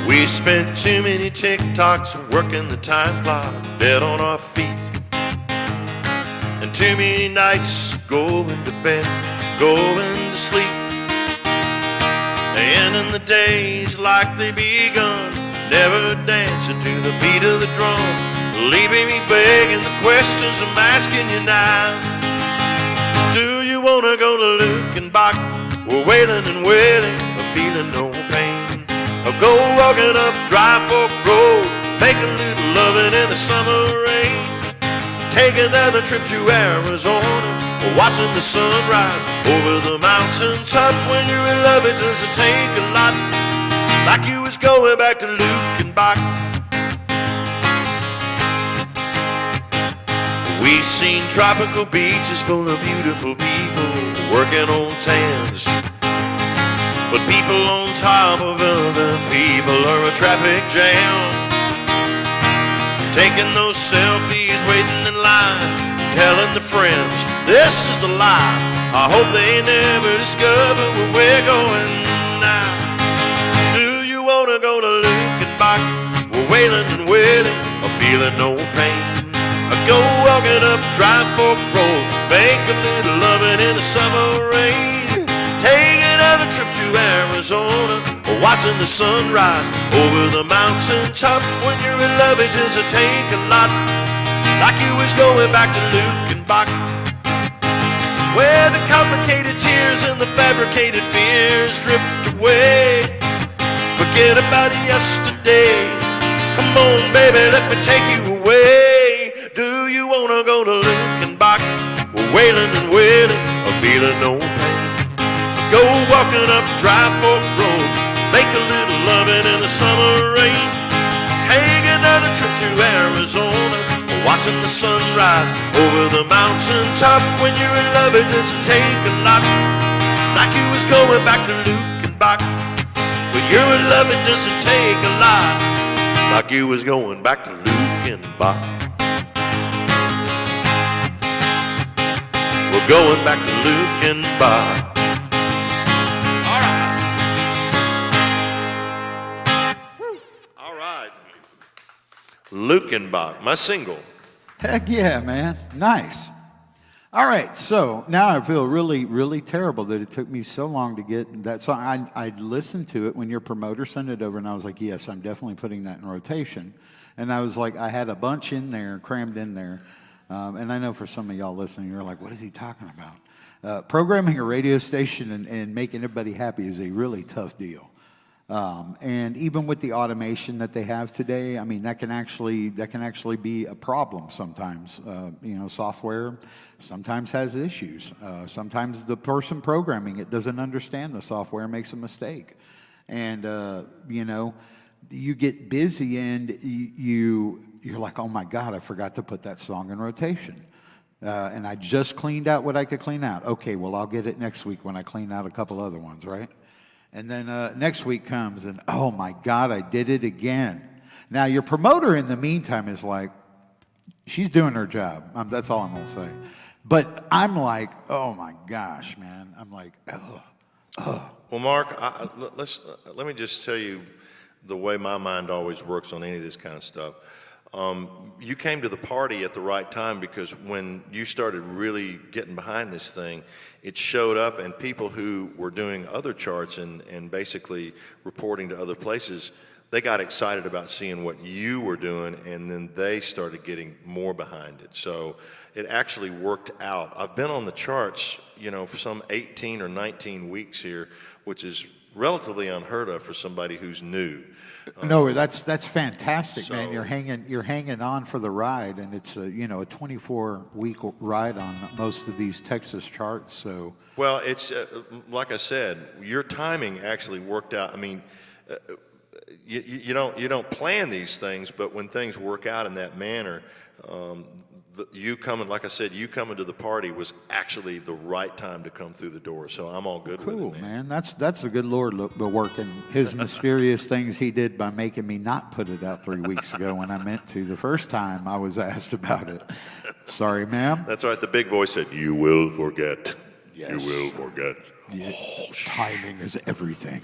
We spent too many TikToks working the time clock, dead on our feet, and too many nights going to bed, going to sleep. And in the days like they begun, never dancing to the beat of the drum, leaving me begging the questions I'm asking you now. Do you wanna go to Lukenbach? We're wailing and wailing, feeling no pain. Or go walking up Dry Fork Road, make a little loving in the summer rain. Take another trip to Arizona, watching the sunrise over the mountain top. When you're in love, it doesn't take a lot, like you was going back to Lukenbach. We've seen tropical beaches full of beautiful people working on tans, but people on top of other people are a traffic jam. Taking those selfies, waiting in line, telling their friends this is the life. I hope they never discover where we're going now. Do you wanna go to Lukenbach? We're wailing and wailing, or feeling no pain. I go walking up Dry Fork Road, make a little loving in the summer rain. Take another trip to Arizona, or watching the sunrise over the mountain top. When you're in love, it doesn't take a lot, like you was going back to Lukenbach, where the complicated tears and the fabricated fears drift away. Forget about yesterday. Come on, baby, let me take you away. Do you wanna go to Lukenbach? We're wailing and wailing, or feeling no pain. Go walking up Dry Fork Road, make a little loving in the summer rain. Take another trip to Arizona, watching the sunrise over the mountain top. When you're in love, it doesn't take a lot, like you was going back to Lukenbach. When you're in love, it doesn't take a lot, like you was going back to Lukenbach. We're going back to Lukenbach. Lukenbach, my single. Heck yeah, man. Nice. All right, so now I feel really, really terrible that it took me so long to get that song. I listened to it when your promoter sent it over, and I was like, yes, I'm definitely putting that in rotation. And I was like, I had a bunch in there, crammed in there. And I know for some of y'all listening, you're like, what is he talking about? Programming a radio station and making everybody happy is a really tough deal. And even with the automation that they have today, I mean, that can actually be a problem sometimes. Software sometimes has issues. Sometimes the person programming it doesn't understand the software, makes a mistake. And, you get busy and you're like, oh my God, I forgot to put that song in rotation. And I just cleaned out what I could clean out. Okay, well, I'll get it next week when I clean out a couple other ones, right? And then next week comes and, oh my God, I did it again. Now, your promoter in the meantime is like, she's doing her job. That's all I'm going to say. But I'm like, oh my gosh, man. I'm like, ugh. Well, Mark, let me just tell you the way my mind always works on any of this kind of stuff. You came to the party at the right time, because when you started really getting behind this thing, it showed up, and people who were doing other charts and basically reporting to other places, they got excited about seeing what you were doing, and then they started getting more behind it. So it actually worked out. I've been on the charts, for some 18 or 19 weeks here, which is relatively unheard of for somebody who's new. No, that's fantastic, man. You're hanging on for the ride, and it's a 24-week ride on most of these Texas charts. So, well, it's like I said, your timing actually worked out. I mean, you don't plan these things, but when things work out in that manner, you coming to the party was actually the right time to come through the door. So I'm all good with it. Cool, man. That's the good Lord working his mysterious things he did by making me not put it out 3 weeks ago when I meant to the first time I was asked about it. Sorry, ma'am. That's right. The big voice said, "You will forget. Yes. You will forget." Timing is everything.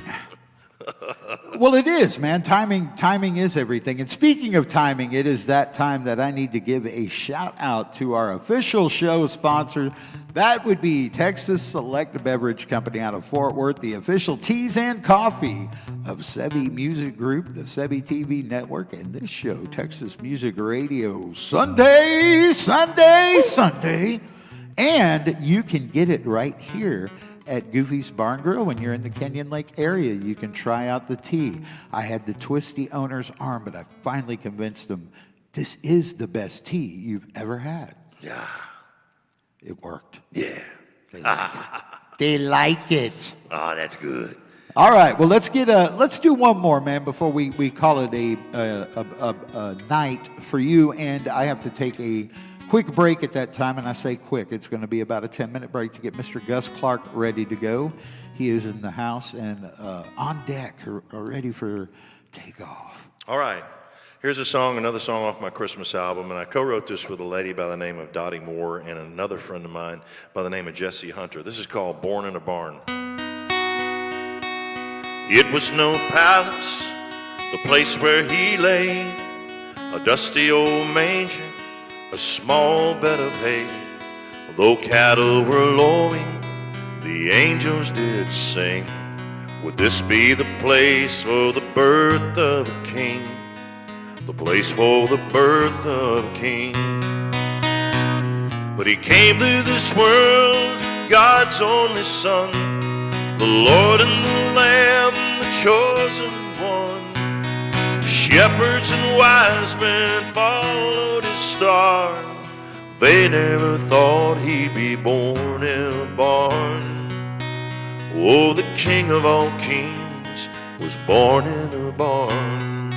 Well, it is, man. Timing is everything. And speaking of timing, it is that time that I need to give a shout out to our official show sponsor. That would be Texas Select Beverage Company out of Fort Worth, the official teas and coffee of Sebby Music Group, the Sebby TV network, and this show, Texas Music Radio, Sunday. And you can get it right here at Goofy's Barn Grill when you're in the Kenyon Lake area. You can try out the tea. I had to twist the owner's arm, but I finally convinced him this is the best tea you've ever had. Yeah. It worked. Yeah. They like it. Oh, that's good. All right. Well, let's do one more, man, before we call it a night for you. And I have to take a quick break at that time, and I say quick. It's going to be about a 10-minute break to get Mr. Gus Clark ready to go. He is in the house and on deck, ready for takeoff. All right. Here's another song off my Christmas album, and I co-wrote this with a lady by the name of Dottie Moore and another friend of mine by the name of Jesse Hunter. This is called Born in a Barn. It was no palace, the place where he lay, a dusty old manger, a small bed of hay. Though cattle were lowing, the angels did sing. Would this be the place for the birth of a king? The place for the birth of a king. But he came to this world, God's only son, the Lord and the Lamb, the chosen one. Shepherds and wise men followed his star. They never thought he'd be born in a barn. Oh, the King of all kings was born in a barn.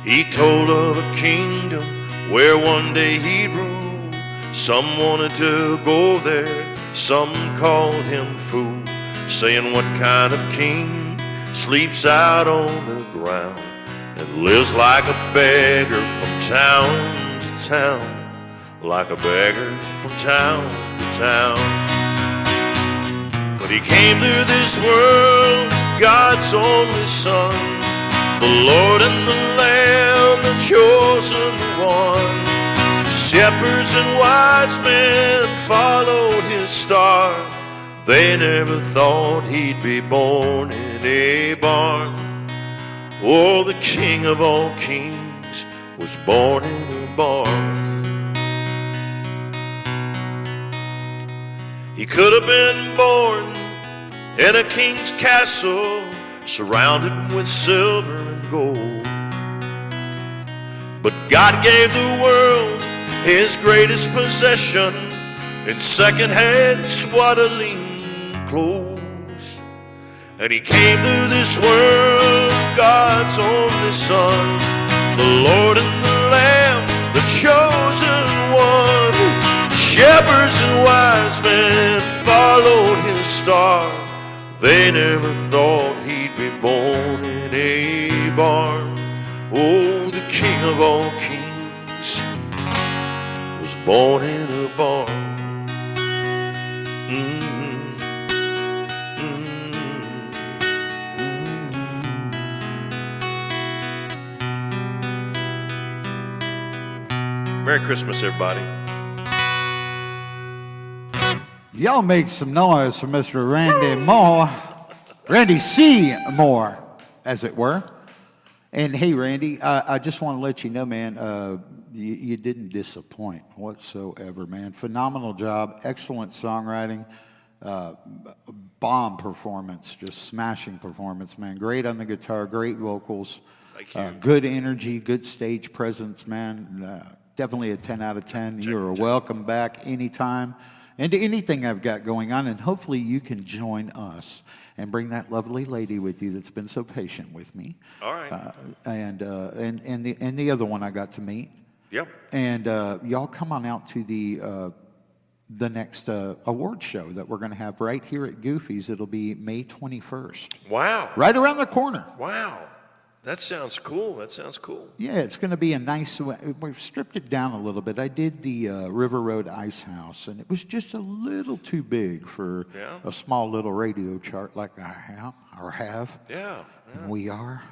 He told of a kingdom where one day he'd rule. Some wanted to go there, some called him fool, saying, what kind of king sleeps out on the ground and lives like a beggar from town to town, like a beggar from town to town. But he came to this world, God's only son, the Lord and the Lamb, the chosen one. Shepherds and wise men followed his star. They never thought he'd be born in a barn. Oh, the King of all kings was born in a barn. He could have been born in a king's castle, surrounded with silver and gold. But God gave the world his greatest possession in second-hand swaddling clothes. And he came to this world, God's only Son, the Lord and the Lamb, the chosen one. Shepherds and wise men followed his star. They never thought he'd be born in a barn. Oh, the King of all kings was born in a barn. Merry Christmas, everybody. Y'all make some noise for Mr. Randy Moore. Randy C. Moore, as it were. And hey, Randy, I just want to let you know, man, you didn't disappoint whatsoever, man. Phenomenal job, excellent songwriting, bomb performance, just smashing performance, man. Great on the guitar, great vocals, good energy, good stage presence, man. Definitely a 10 out of 10. You're welcome back anytime. And to anything I've got going on, and hopefully you can join us and bring that lovely lady with you that's been so patient with me. All right. And the other one I got to meet. Yep. And y'all come on out to the next award show that we're going to have right here at Goofy's. It'll be May 21st. Wow. Right around the corner. Wow. That sounds cool. That sounds cool. Yeah, it's going to be a nice, we've stripped it down a little bit. I did the River Road Ice House, and it was just a little too big for a small little radio chart like I have. Yeah. And we are.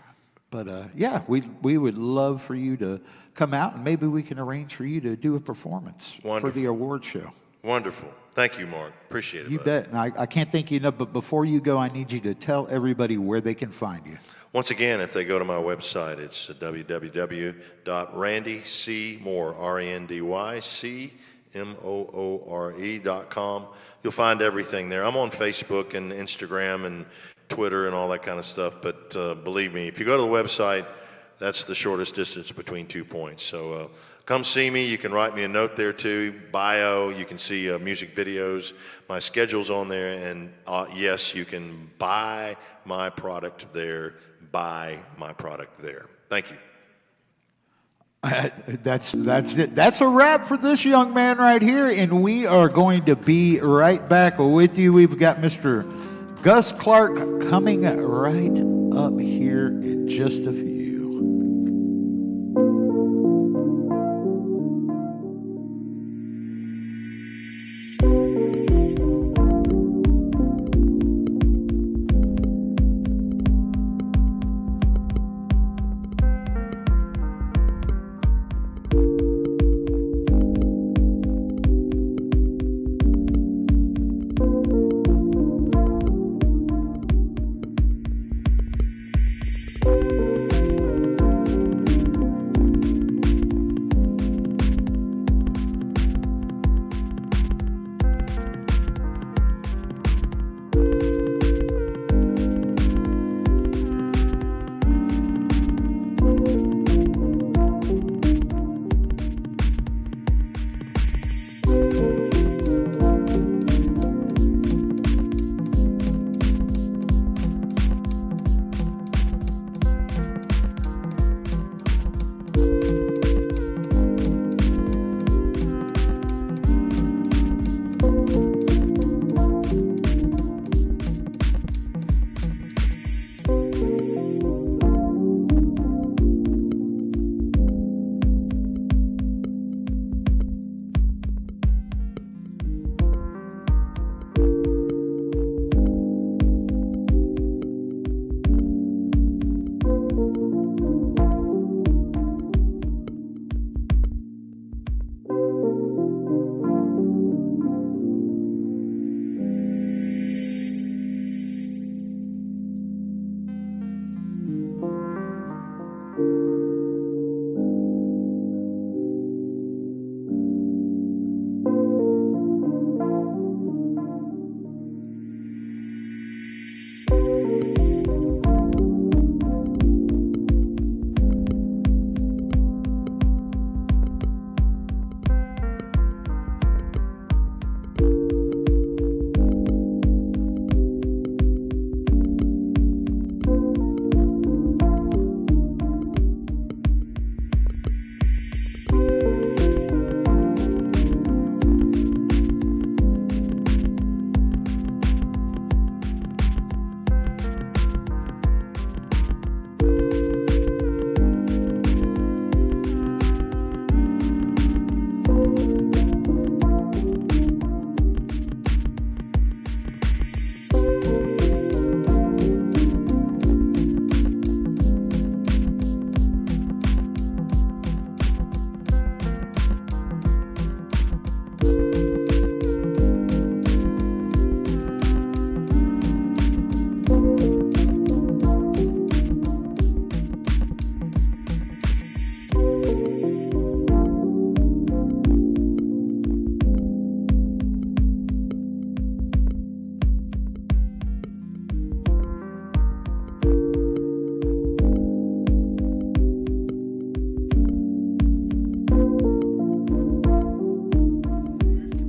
But yeah, we would love for you to come out, and maybe we can arrange for you to do a performance for the award show. Wonderful. Thank you, Mark. Appreciate it. You bet. And I can't thank you enough, but before you go, I need you to tell everybody where they can find you. Once again, if they go to my website, it's www.randycmoore, RandyCmoore.com. You'll find everything there. I'm on Facebook and Instagram and Twitter and all that kind of stuff, but believe me, if you go to the website, that's the shortest distance between 2 points. So come see me. You can write me a note there too, bio. You can see music videos. My schedule's on there, and yes, you can buy my product there. Buy my product there. Thank you. That's it. That's a wrap for this young man right here, and we are going to be right back with you. We've got Mr. Gus Clark coming right up here in just a few.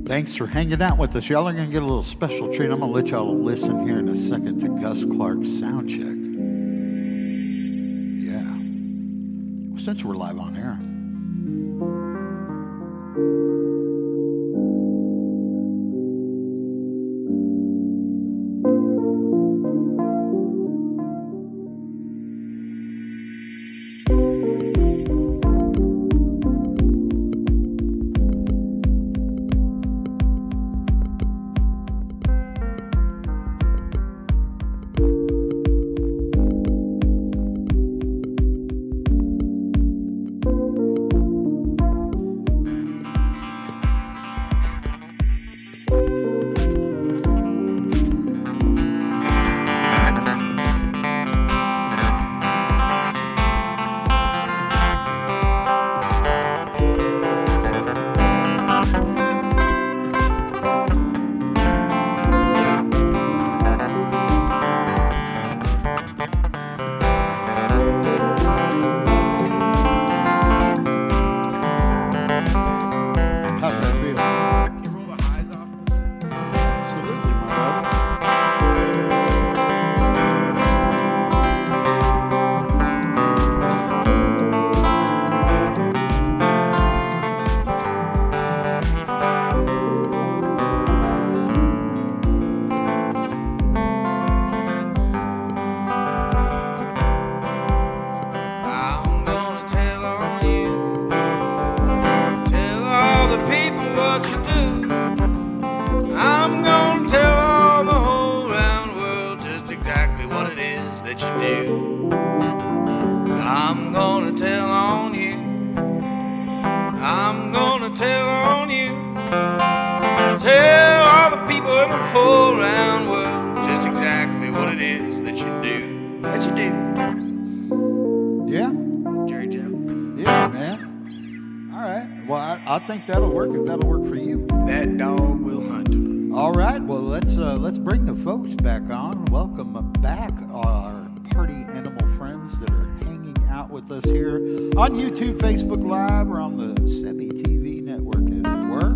Thanks for hanging out with us. Y'all are going to get a little special treat. I'm going to let y'all listen here in a second to Gus Clark's sound check. Yeah. Well, since we're live on air. That'll work if that'll work for you. That dog will hunt. All right, well let's bring the folks back on. Welcome back, our party animal friends that are hanging out with us here on YouTube, Facebook Live, or on the Sebby TV network, as it were.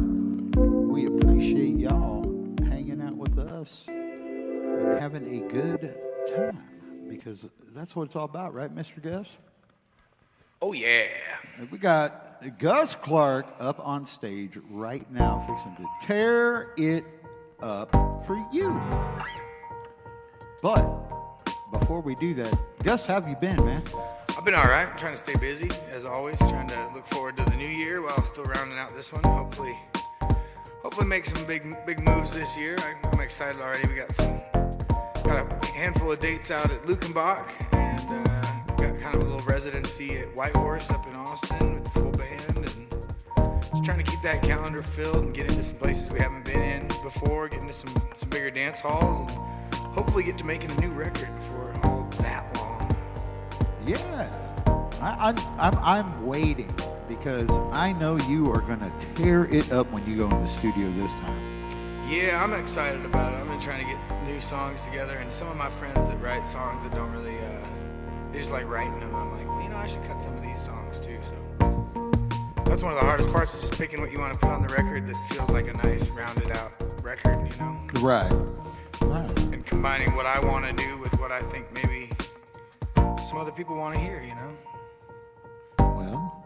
We appreciate y'all hanging out with us and having a good time, because that's what it's all about, right, Mr. Gus? Oh yeah. We got Gus Clark up on stage right now, fixing to tear it up for you. But before we do that, Gus, how have you been, man? I've been all right. I'm trying to stay busy, as always. Trying to look forward to the new year while still rounding out this one. Hopefully make some big moves this year. I'm excited already. We got a handful of dates out at Lukenbach, and got kind of a little residency at White Horse up in Austin with the full band, and just trying to keep that calendar filled and get into some places we haven't been in before, get into some bigger dance halls, and hopefully get to making a new record for all that long. Yeah, I'm waiting, because I know you are going to tear it up when you go in the studio this time. Yeah, I'm excited about it. I've been trying to get new songs together, and some of my friends that write songs that don't really they just like writing them. I'm like, well, I should cut some of these songs too. So that's one of the hardest parts, is just picking what you want to put on the record that feels like a nice rounded out record, Right. And combining what I want to do with what I think maybe some other people want to hear, Well,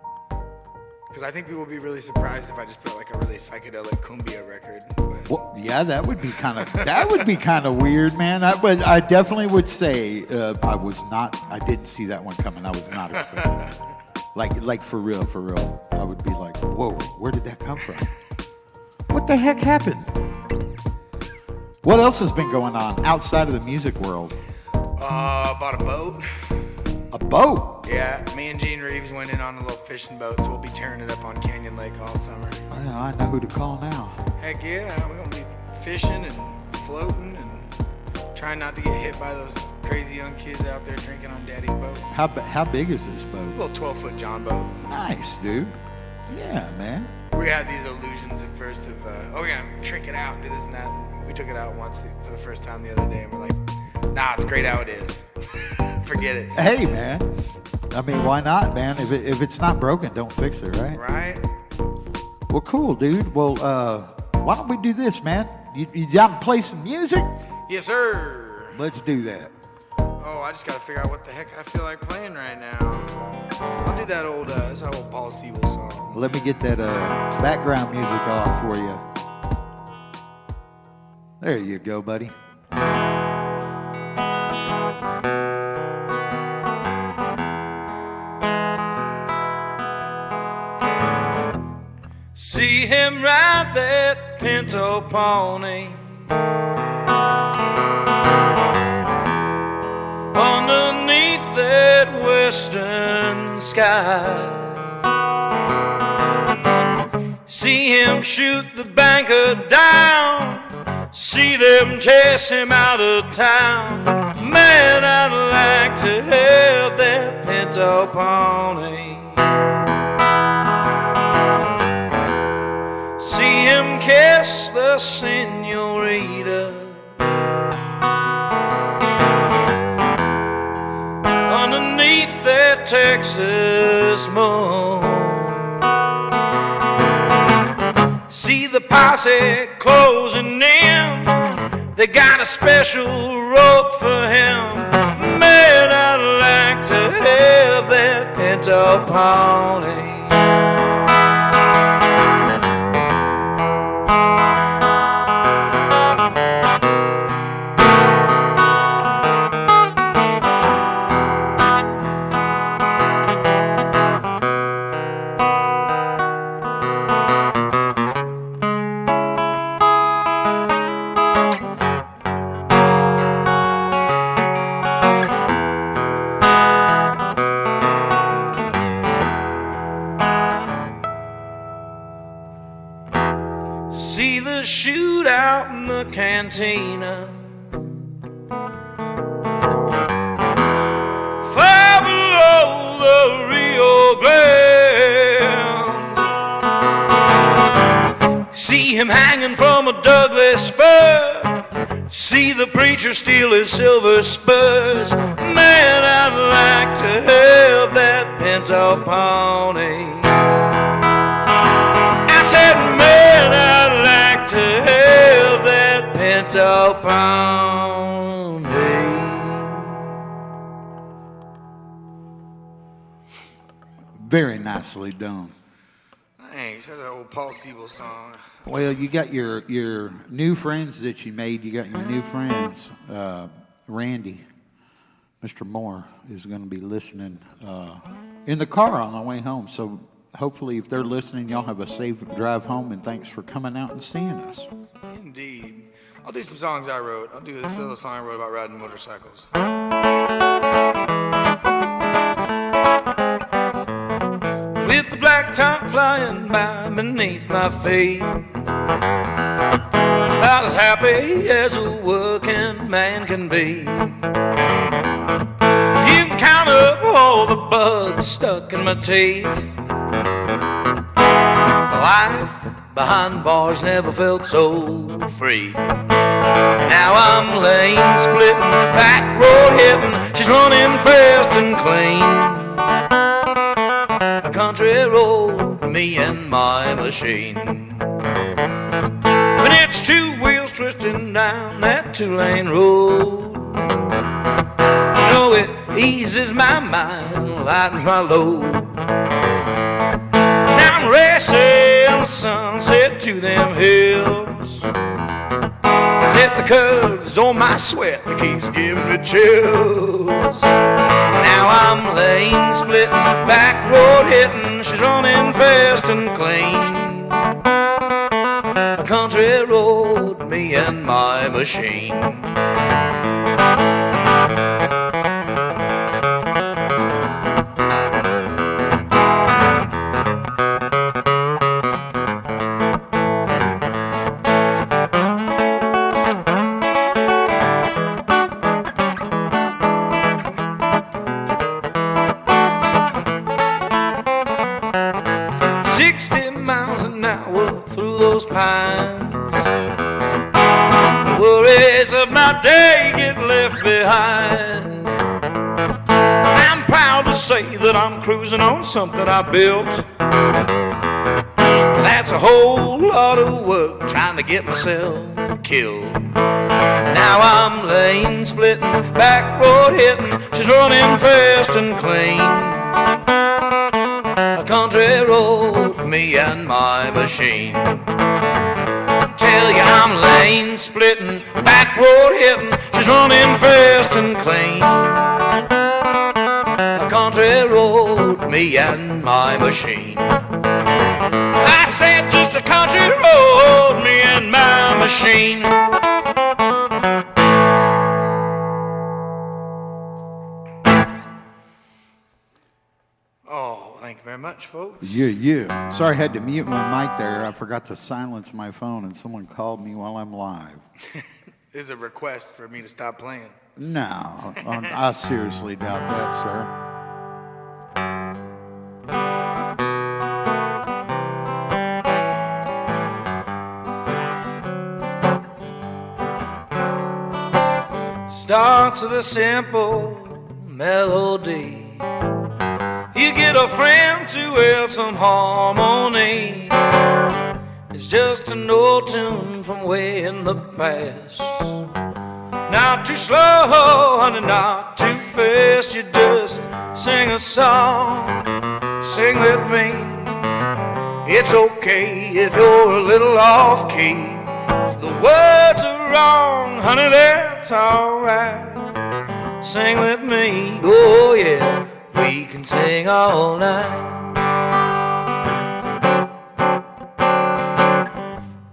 because I think people would be really surprised if I just put like a really psychedelic cumbia record. But well, yeah, that would be kind of weird, man. I definitely would say I didn't see that one coming. I was not expecting it. Like for real. I would be like, whoa, where did that come from? What the heck happened? What else has been going on outside of the music world? Bought a boat. A boat? Yeah, me and Gene Reeves went in on a little fishing boat, so we'll be tearing it up on Canyon Lake all summer. Oh, yeah, I know who to call now. Heck yeah, we're gonna be fishing and floating and trying not to get hit by those crazy young kids out there drinking on Daddy's boat. How big is this boat? It's a little 12-foot John boat. Nice, dude. Yeah, man. We had these illusions at first of, we're gonna trick it out and do this and that. And we took it out once for the first time the other day, and we're like, nah, it's great how it is. Forget it. Hey, man. I mean, why not, man? If it's not broken, don't fix it, right? Right. Well, cool, dude. Well, why don't we do this, man? You down to play some music? Yes, sir. Let's do that. Oh, I just gotta figure out what the heck I feel like playing right now. I'll do that old Paul Siebel song. Let me get that background music off for you. There you go, buddy. See him ride that pinto pony underneath that western sky. See him shoot the banker down, see them chase him out of town. Man, I'd like to have that pinto pony. See him kiss the senorita underneath that Texas moon. See the posse closing in, they got a special rope for him. Man, I'd like to have that pinto pony. See the shootout in the cantina, far below the Rio Grande. See him hanging from a Douglas fir, see the preacher steal his silver spurs. Man, I'd like to have that pinto pony. I said, man, I'd like to have that pinto pony. Very nicely done. Thanks. That's an old Paul Siebel song. Well, you got your new friends that you made. You got your new friends. Randy, Mr. Moore, is going to be listening in the car on the way home. So hopefully, if they're listening, y'all have a safe drive home, and thanks for coming out and seeing us. Indeed. I'll do some songs I wrote. I'll do this little song I wrote about riding motorcycles. With the black top flying by beneath my feet, about as happy as a working man can be. You can count up all the bugs stuck in my teeth. Life behind bars never felt so free. Now I'm lane splitting, back road hitting, she's running fast and clean. A country road, me and my machine. When it's two wheels twisting down that two-lane road, you know it eases my mind, lightens my load. Now I'm racing the sunset to them hills. Hit the curves on my sweat that keeps giving me chills. Now I'm lane splitting, back road hitting, she's running fast and clean. A country road, me and my machine. 60 miles an hour through those pines. The worries of my day get left behind. I'm proud to say that I'm cruising on something I built. That that's a whole lot of work trying to get myself killed. Now I'm lane splitting, back road hitting, she's running fast and clean. A country road, me and my machine. Tell you I'm lane splitting, back road hitting, she's running fast and clean. A country road, me and my machine. I said just a country road, me and my machine. Oh, thank you very much, folks. Yeah. Sorry, I had to mute my mic there. I forgot to silence my phone, and someone called me while I'm live. This is a request for me to stop playing. No, I seriously doubt that, sir. Starts with a simple melody. You get a friend to add some harmony. It's just an old tune from way in the past. Not too slow, honey, not too fast. You just sing a song, sing with me. It's okay if you're a little off key. If the words are wrong, honey, that's alright. Sing with me, oh yeah, we can sing all night.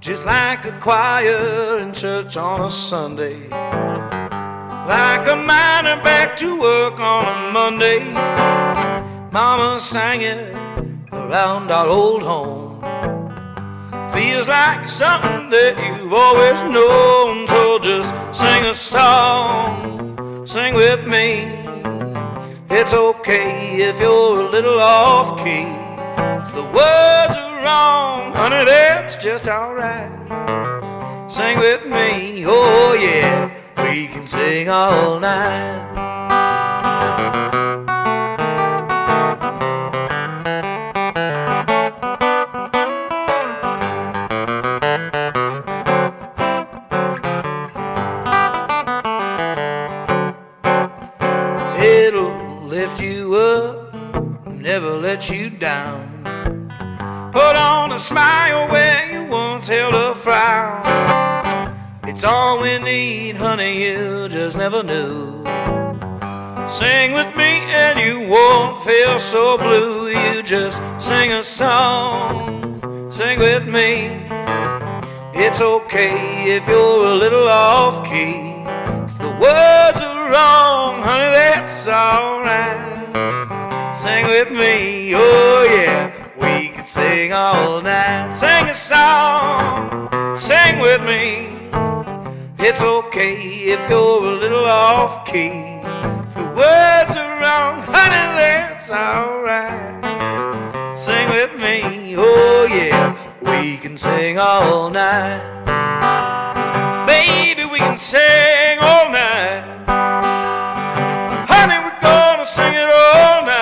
Just like a choir in church on a Sunday, like a miner back to work on a Monday. Mama sang it around our old home. Feels like something that you've always known. So just sing a song, sing with me. It's okay if you're a little off key. If the words are wrong, honey, that's just alright. Sing with me, oh yeah, we can sing all night. Never let you down. Put on a smile where you once held a frown. It's all we need, honey, you just never knew. Sing with me and you won't feel so blue. You just sing a song, sing with me. It's okay if you're a little off key. If the words are wrong, honey, that's alright. Sing with me, oh yeah, we can sing all night. Sing a song, sing with me. It's okay if you're a little off key. If the words are wrong, honey, that's alright. Sing with me, oh yeah, we can sing all night. Baby, we can sing all night. Honey, we're gonna sing it all night.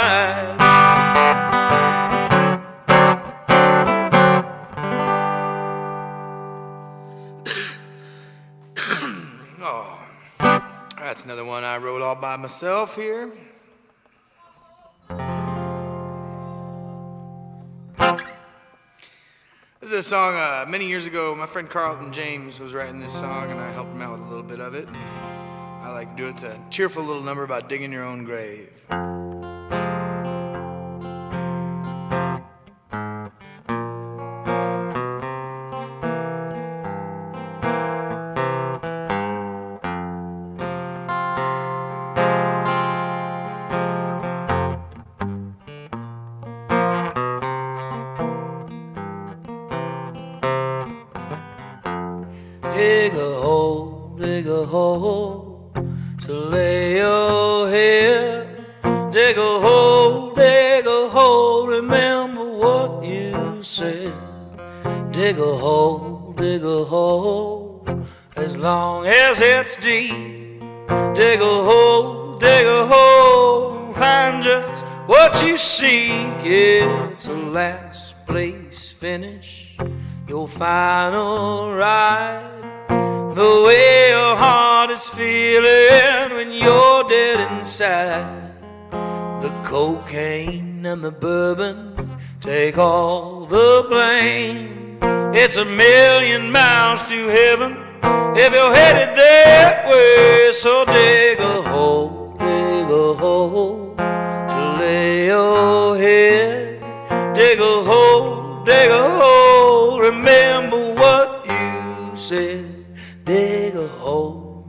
Oh, that's another one I wrote all by myself here. This is a song many years ago. My friend Carlton James was writing this song, and I helped him out with a little bit of it. I like to do it. It's a cheerful little number about digging your own grave. Dig a hole to lay your head. Dig a hole, remember what you said. Dig a hole, as long as it's deep. Dig a hole, find just what you seek. It's the last place finish your final ride. The way your heart is feeling when you're dead inside. The cocaine and the bourbon take all the blame. It's 1,000,000 miles to heaven if you're headed that way. So dig a hole to lay your head. Dig a hole, remember what you said. Dig a hole,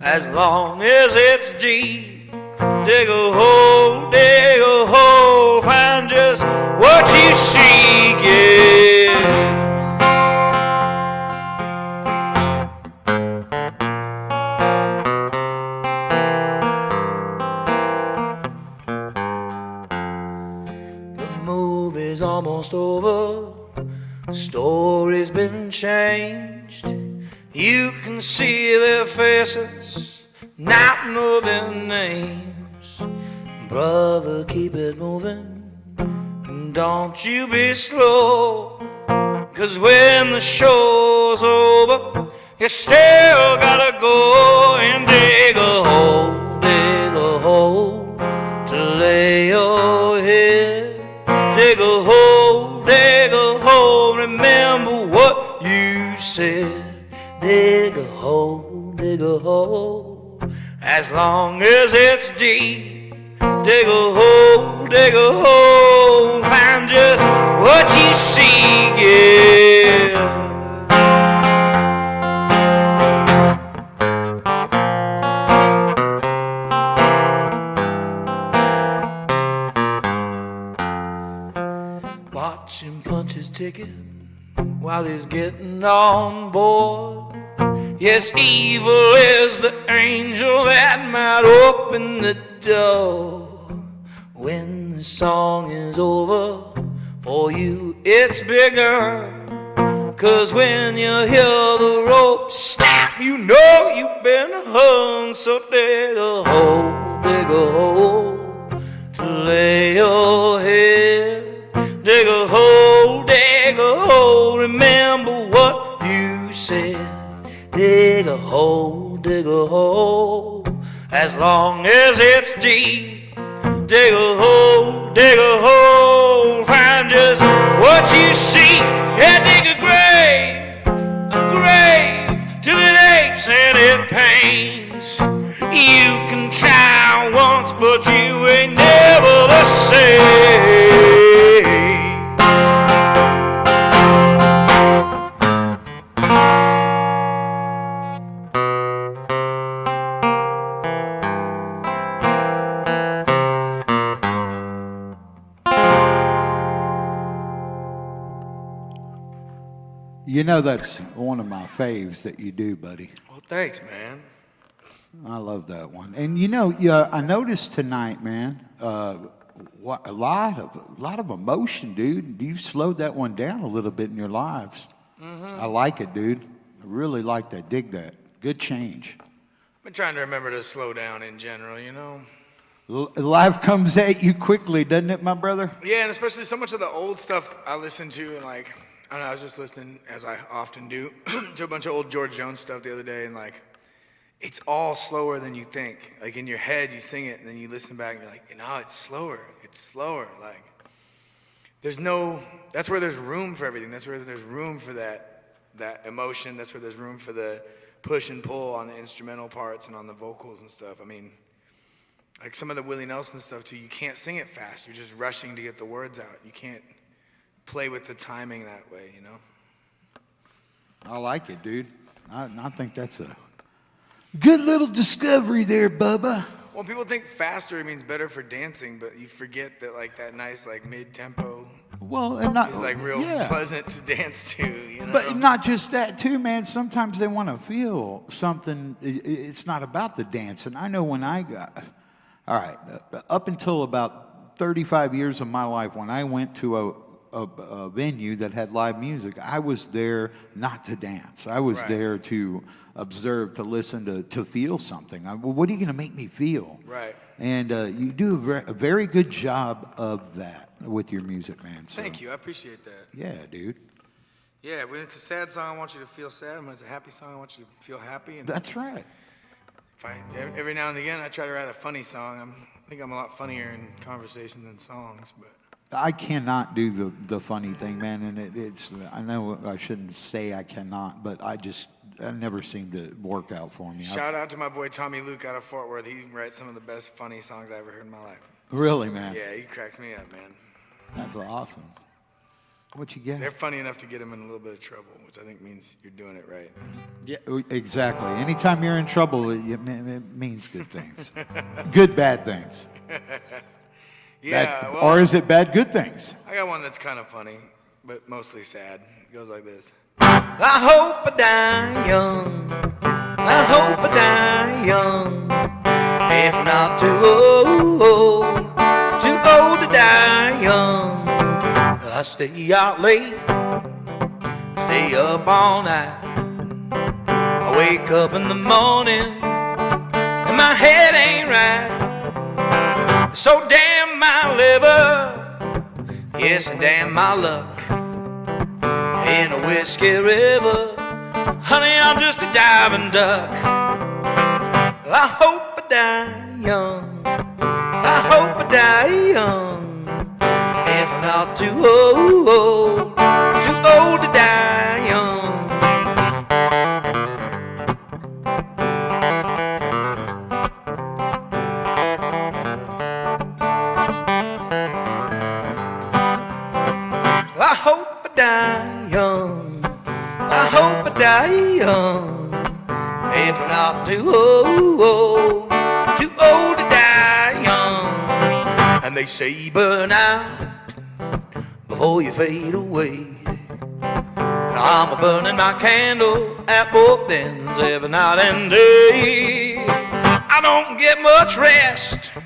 as long as it's deep. Dig a hole, find just what you seek, yeah. Almost over, story's been changed. You can see their faces, not know their names. Brother, keep it moving, and don't you be slow, 'cause when the show's over, you still gotta go and dig a hole to lay your head. Dig a hole, remember what you said. Dig a hole, as long as it's deep. Dig a hole, find just what you seek, yeah. Watch him punch his ticket while he's getting on board. Yes, evil is the angel that might open the door. When the song is over, for you it's bigger. 'Cause when you hear the rope snap, you know you've been hung. So dig a hole to lay your head. Dig a hole, remember what you said. Dig a hole, as long as it's deep. Dig a hole, find just what you seek. Yeah, dig a grave, till it aches and it pains. You can try once, but you ain't never the same. You know that's one of my faves that you do, buddy. Well, thanks, man. I love that one. And you know, yeah, I noticed tonight, man, a lot of emotion, dude. You've slowed that one down a little bit in your lives. I like it, dude. I really like that. Dig that. Good change. I've been trying to remember to slow down in general, you know. Life comes at you quickly, doesn't it, my brother? Yeah, and especially so much of the old stuff I listen to, and like, I don't know, I was just listening, as I often do, to a bunch of old George Jones stuff the other day, and like, it's all slower than you think. Like in your head, you sing it, and then you listen back, and you're like, no, it's slower. Like, that's where there's room for everything. That's where there's room for that emotion. That's where there's room for the push and pull on the instrumental parts and on the vocals and stuff. I mean, like some of the Willie Nelson stuff too, you can't sing it fast. You're just rushing to get the words out. You can't play with the timing that way, you know? I like it, dude. I think that's a good little discovery there, Bubba. Well, people think faster means better for dancing, but you forget that like that nice like mid-tempo Well, and not is like real pleasant to dance to, you know? But not just that too, man. Sometimes they want to feel something. It's not about the dancing. I know when I got, all right, up until about 35 years of my life, when I went to a venue that had live music, I was there not to dance. I was there to observe, to listen, to feel something. What are you going to make me feel? Right. And you do a very good job of that with your music, man. So, Thank you. I appreciate that. yeah, dude. Yeah, when it's a sad song, I want you to feel sad. And when it's a happy song, I want you to feel happy. And That's right. every now and again, I try to write a funny song. I think I'm a lot funnier in conversation than songs, but I cannot do the funny thing, man, and it's. I know I shouldn't say I cannot, but I never seem to work out for me. shout out to my boy Tommy Luke out of Fort Worth. He writes some of the best funny songs I ever heard in my life. Really, man. Yeah, he cracks me up, man. That's awesome. What you get? They're funny enough to get him in a little bit of trouble, which I think means you're doing it right. Yeah, exactly. Anytime you're in trouble, it means good things. Good, bad things. Yeah, Bad, well, or is it bad, good things? I got one that's kind of funny, but mostly sad. It goes like this. I hope I die young. I hope I die young. If not too old to die young. I stay out late, stay up all night. I wake up in the morning and my head ain't right. So damn my liver, yes, and damn my luck. In a whiskey river, honey, I'm just a diving duck. I hope I die young. I hope I die young. If I'm not too old to die young. I hope I die young. I hope I die young. If I'm not too old to die young. And they say burn out before you fade away. I'm a burning my candle at both ends every night and day. I don't get much rest.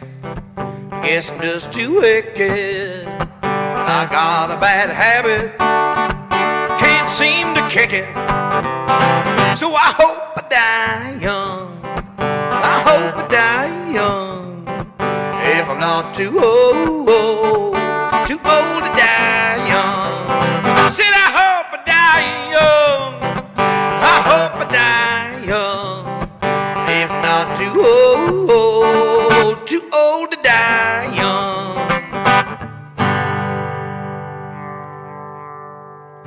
Guess I'm just too wicked. I got a bad habit, can't seem to kick it. So I hope I die young. I hope I die young. If I'm not too old to die young. I said I hope I die young. I hope I die young. If I'm not too old to die young.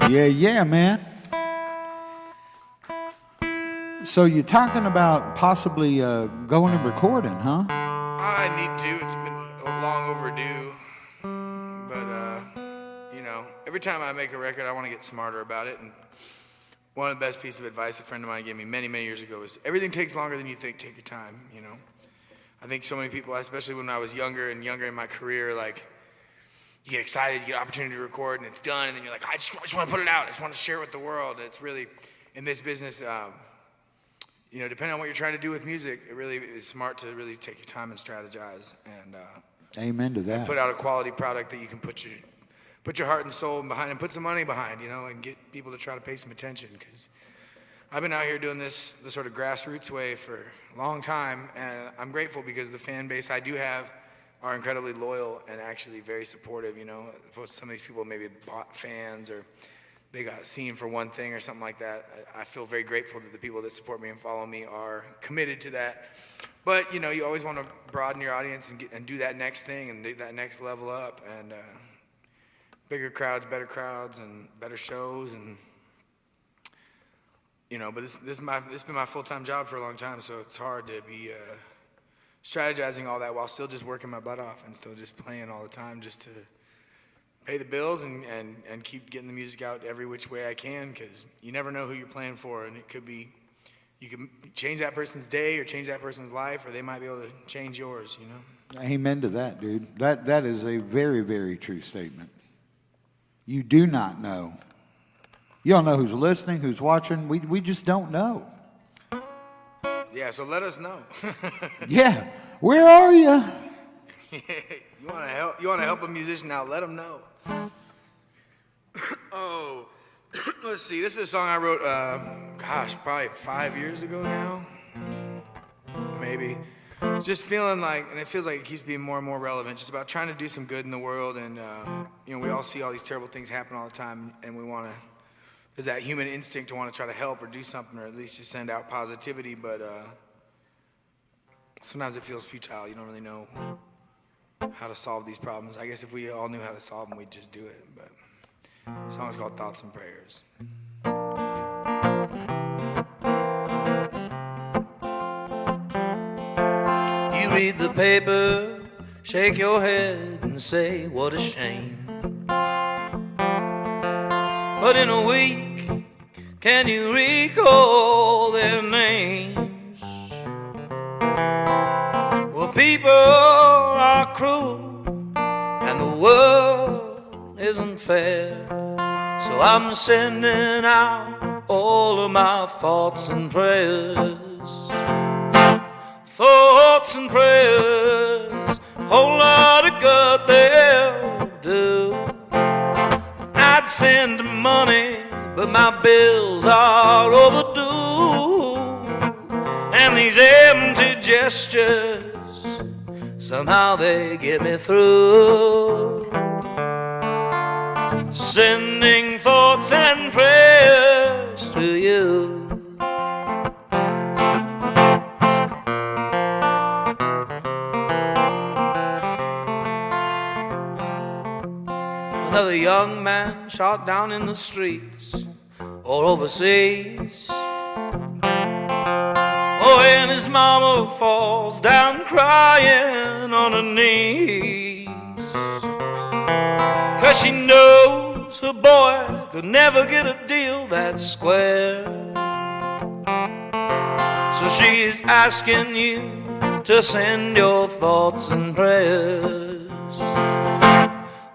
Yeah, man. So you're talking about possibly going and recording, huh? I need to. It's been long overdue. But, every time I make a record, I want to get smarter about it. And one of the best pieces of advice a friend of mine gave me many, many years ago is everything takes longer than you think. Take your time, I think so many people, especially when I was younger in my career, like, you get excited, you get an opportunity to record, and it's done, and then you're like, I just want to put it out. I just want to share it with the world. And it's really, in this business, depending on what you're trying to do with music, it really is smart to really take your time and strategize. And Amen to that. put out a quality product that you can put your heart and soul behind and put some money behind, and get people to try to pay some attention. Because I've been out here doing this the sort of grassroots way for a long time, and I'm grateful because the fan base I do have are incredibly loyal and actually very supportive, opposed to some of these people maybe bought fans or they got seen for one thing or something like that. I feel very grateful that the people that support me and follow me are committed to that. But, you always want to broaden your audience and do that next thing and do that next level up. And bigger crowds, better crowds, and better shows. And, but this has been my full-time job for a long time, so it's hard to be strategizing all that while still just working my butt off and still just playing all the time just to pay the bills and keep getting the music out every which way I can, because you never know who you're playing for, and it could be, you can change that person's day or change that person's life, or they might be able to change yours, Amen to that, dude. That is a very, very true statement. You do not know. You don't know who's listening, who's watching. We just don't know. Yeah, so let us know. Yeah, where are you? You want to help a musician out, let them know. Oh, let's see. This is a song I wrote, probably 5 years ago now. Maybe. just feeling like, and it feels like it keeps being more and more relevant, just about trying to do some good in the world. And, we all see all these terrible things happen all the time, and we want to, there's that human instinct to want to try to help or do something, or at least just send out positivity. But sometimes it feels futile. You don't really know how to solve these problems. I guess if we all knew how to solve them, we'd just do it. But the song is called Thoughts and Prayers. You read the paper, shake your head and say, what a shame. But in a week, can you recall their names? Well, people are cruel and the world isn't fair. So I'm sending out all of my thoughts and prayers. Thoughts and prayers, whole lot of good they'll do. I'd send money, but my bills are overdue. And these empty gestures, somehow they get me through. Sending thoughts and prayers to you. Another young man shot down in the streets or overseas. Oh, and his mama falls down crying on her knees. 'Cause she knows her boy could never get a deal that's square. So she's asking you to send your thoughts and prayers.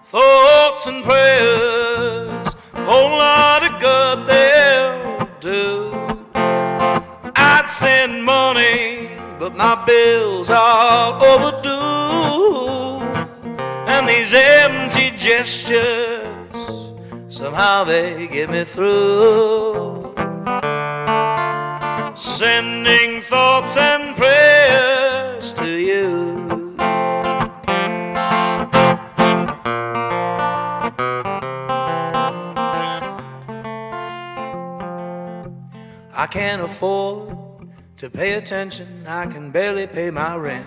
Thoughts and prayers, whole lot of good they'll do. I'd send money, but my bills are overdue. And these empty gestures, somehow they get me through. Sending thoughts and prayers to you. I can't afford to pay attention, I can barely pay my rent.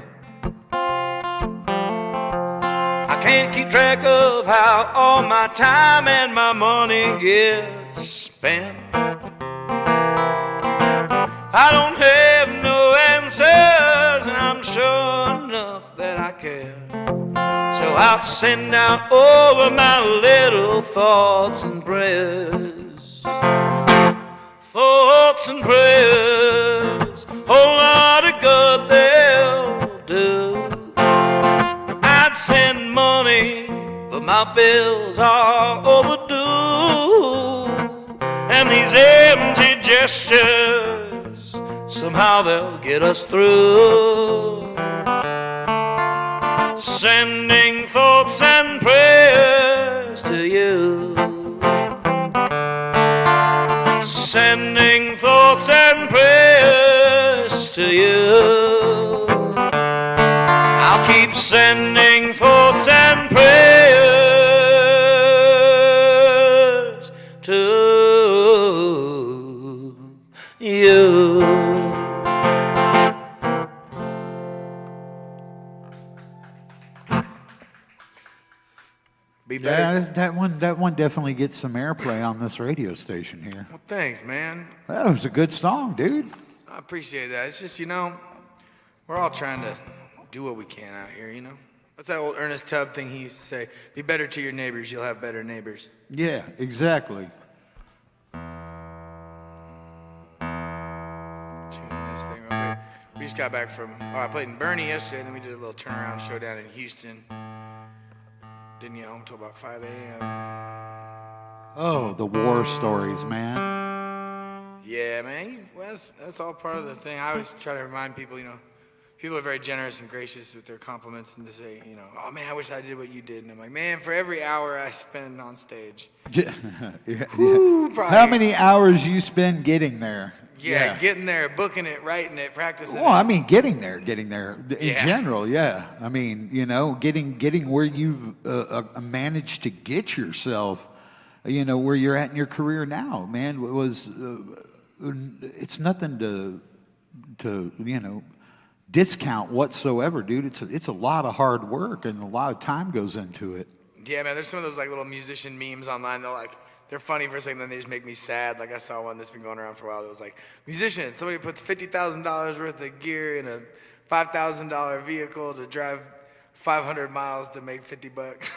I can't keep track of how all my time and my money gets spent. I don't have no answers, and I'm sure enough that I care. So I'll send out all of my little thoughts and prayers. Thoughts and prayers, whole lot of good they'll do. I'd send money, but my bills are overdue. And these empty gestures, somehow they'll get us through. Sending thoughts and prayers to you. Sending thoughts and prayers to you. I'll keep sending thoughts and prayers to you. Be better. Yeah, that one definitely gets some airplay on this radio station here. Well, thanks, man. That was a good song, dude. I appreciate that. It's just, we're all trying to do what we can out here, That's that old Ernest Tubb thing he used to say, be better to your neighbors, you'll have better neighbors. Yeah, exactly. Tune this thing real quick. We just got back from, I played in Bernie yesterday, and then we did a little turnaround show down in Houston. Didn't get home until about 5 a.m. Oh, the war stories, man. Yeah, man. Well, that's all part of the thing. I always try to remind people, people are very generous and gracious with their compliments and to say, oh, man, I wish I did what you did. And I'm like, man, for every hour I spend on stage. Yeah. How many hours you spend getting there? Yeah, getting there, booking it, writing it, practicing Well, it. I mean, getting there in Yeah. general, yeah. I mean, you know, getting where you've managed to get yourself, you know, where you're at in your career now, man, it's nothing to you know, discount whatsoever, dude. It's a lot of hard work and a lot of time goes into it. Yeah, man, there's some of those like little musician memes online. They're funny for a second, then they just make me sad. Like I saw one that's been going around for a while that was like, musician, somebody puts $50,000 worth of gear in a $5,000 vehicle to drive 500 miles to make $50.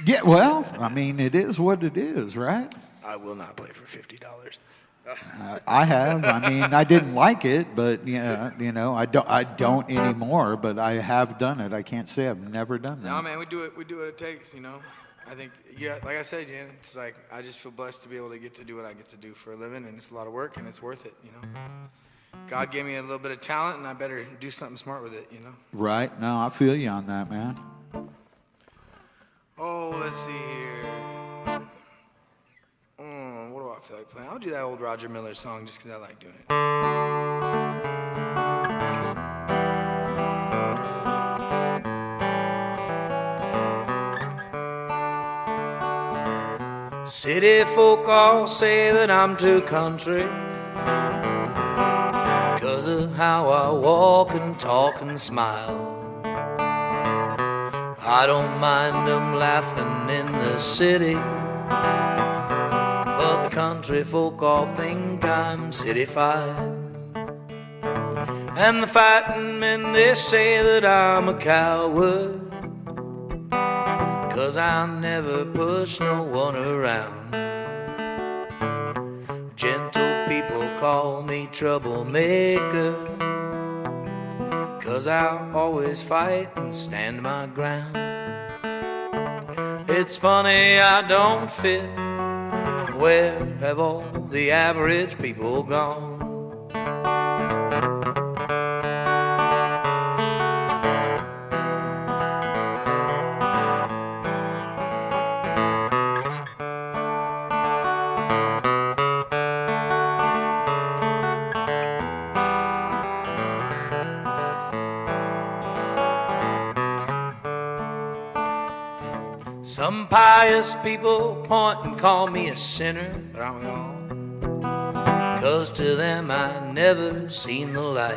Yeah, well, I mean, it is what it is, right? I will not play for $50. I have. I mean, I didn't like it, but yeah, you know, I don't anymore. But I have done it. I can't say I've never done that. No, man, we do what it takes, you know. I think, yeah, like I said, yeah, it's like I just feel blessed to be able to get to do what I get to do for a living, and it's a lot of work, and it's worth it, you know. God gave me a little bit of talent, and I better do something smart with it, you know. Right? No, I feel you on that, man. Oh, let's see here. What do I feel like playing? I'll do that old Roger Miller song just because I like doing it. City folk all say that I'm too country 'cause of how I walk and talk and smile. I don't mind them laughing in the city, but the country folk all think I'm city-fied. And the fighting men, they say that I'm a coward 'cause I never push no one around. Gentle people call me troublemaker 'cause I always fight and stand my ground. It's funny I don't fit. Where have all the average people gone? Some pious people point and call me a sinner, but aren't we all? 'Cause to them I never seen the light.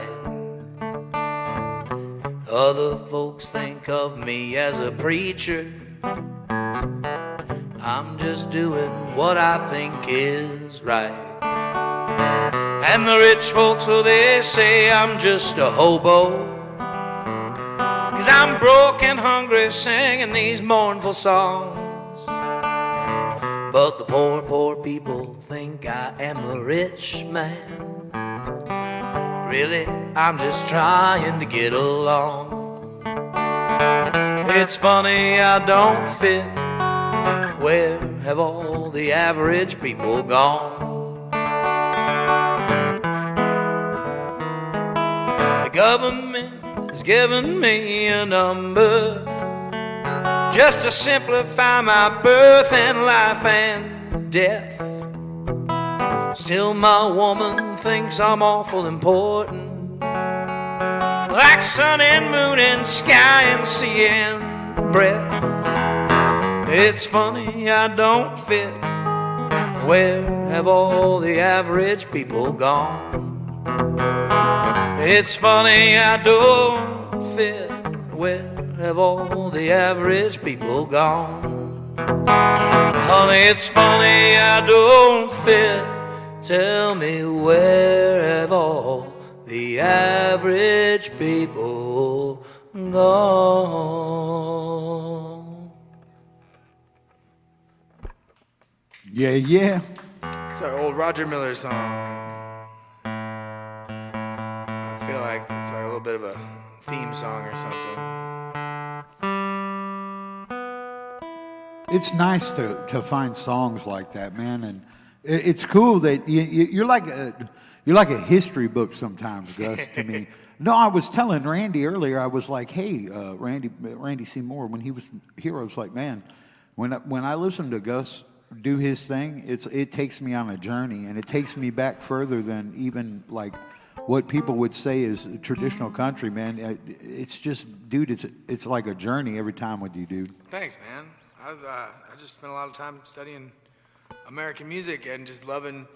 Other folks think of me as a preacher. I'm just doing what I think is right. And the rich folks, well, they say I'm just a hobo, 'cause I'm broke and hungry singing these mournful songs. But the poor, poor people think I am a rich man. Really, I'm just trying to get along. It's funny I don't fit. Where have all the average people gone? The government has given me a number just to simplify my birth and life and death. Still my woman thinks I'm awful important, like sun and moon and sky and sea and breath. It's funny I don't fit. Where have all the average people gone? It's funny I don't fit. Where have all the average people gone? Honey, it's funny I don't fit. Tell me, where have all the average people gone? Yeah, yeah. It's our old Roger Miller song. I feel like it's like a little bit of a theme song or something. It's nice to find songs like that, man, and it's cool that you're like a history book sometimes, Gus. To me, no, I was telling Randy earlier. I was like, hey, Randy Seymour, when he was here, I was like, man, when I listen to Gus do his thing, it takes me on a journey, and it takes me back further than even like what people would say is traditional country, man. It's just, dude, it's like a journey every time with you, dude. Thanks, man. I just spent a lot of time studying American music and just loving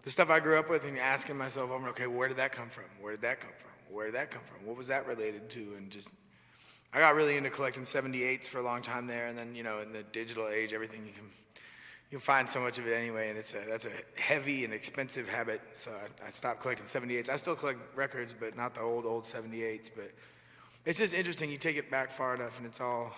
the stuff I grew up with and asking myself, okay, where did that come from? Where did that come from? Where did that come from? What was that related to? And just, I got really into collecting 78s for a long time there, and then, you know, in the digital age, everything you can find so much of it anyway, and that's a heavy and expensive habit, so I stopped collecting 78s. I still collect records, but not the old 78s, but it's just interesting. You take it back far enough, and it's all,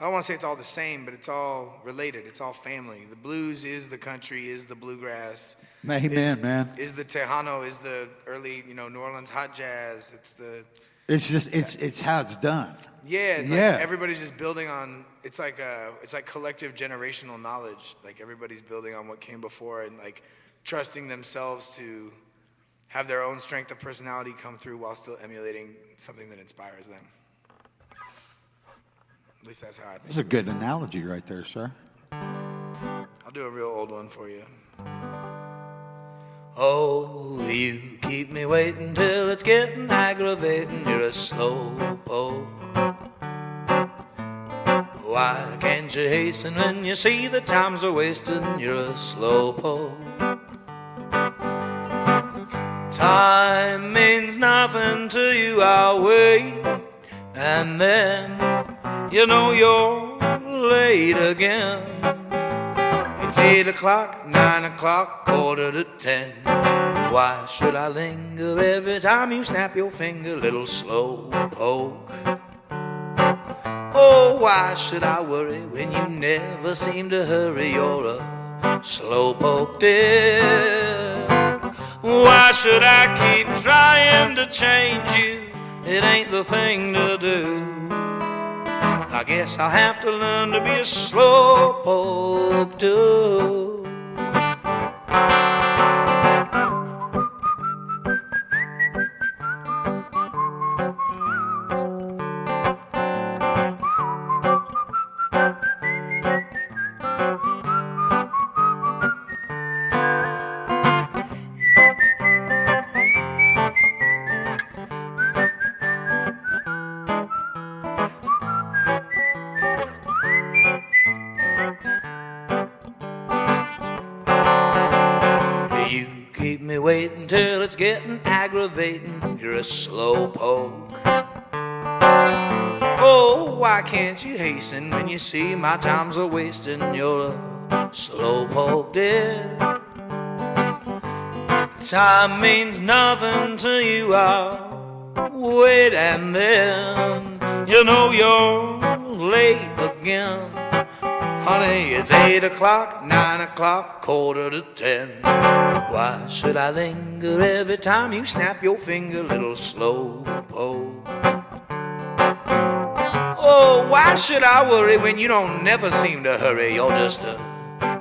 I don't want to say it's all the same, but it's all related. It's all family. The blues is the country, is the bluegrass. Amen, man. Is the Tejano, is the early, New Orleans hot jazz. It's how it's done. Yeah, Yeah. Everybody's just building on. It's like collective generational knowledge. Like everybody's building on what came before and like trusting themselves to have their own strength of personality come through while still emulating something that inspires them. At least that's how I think. That's a good analogy right there, sir. I'll do a real old one for you. Oh, you keep me waiting till it's getting aggravating. You're a slowpoke. Why can't you hasten when you see the times are wasting? You're a slowpoke. Time means nothing to you, I'll wait. And then you know you're late again. It's 8 o'clock, 9 o'clock, quarter to 10. Why should I linger every time you snap your finger, little slowpoke? Oh, why should I worry when you never seem to hurry? You're a slowpoke, dear. Why should I keep trying to change you? It ain't the thing to do. I guess I'll have to learn to be a slowpoke too. Keep me waiting till it's getting aggravating. You're a slowpoke. Oh, why can't you hasten when you see my times are wasting? You're a slowpoke, dear. Time means nothing to you, I'll wait, and then you know you're late again. Honey, it's 8 o'clock, 9 o'clock, quarter to 10. Why should I linger every time you snap your finger, little slowpoke? Oh, why should I worry when you don't never seem to hurry? You're just a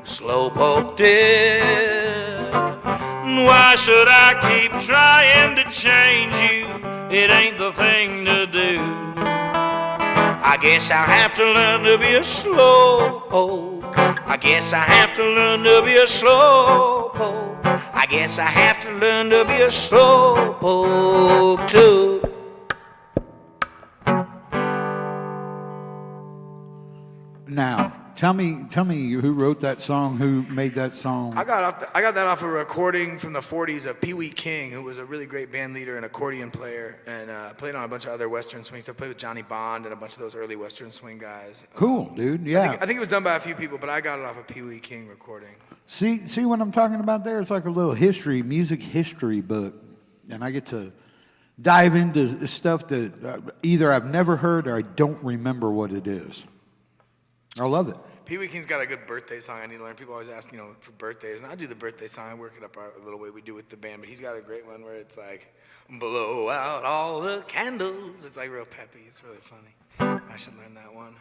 slowpoke, dear. Why should I keep trying to change you? It ain't the thing to do. I guess I'll have to learn to be a slowpoke. I guess I have to learn to be a slowpoke. I guess I have to learn to be a slowpoke too. Now, tell me who wrote that song, who made that song. I got that off a recording from the 40s of Pee Wee King, who was a really great band leader and accordion player, and played on a bunch of other Western swing stuff. Played with Johnny Bond and a bunch of those early Western swing guys. Cool, dude. Yeah. I think it was done by a few people, but I got it off a Pee Wee King recording. See what I'm talking about there? It's like a little music history book, and I get to dive into stuff that either I've never heard or I don't remember what it is. I love it. Pee Wee King's got a good birthday song I need to learn. People always ask, for birthdays, and I do the birthday song. I work it up a little way we do with the band, but he's got a great one where it's like, blow out all the candles. It's like real peppy. It's really funny. I should learn that one.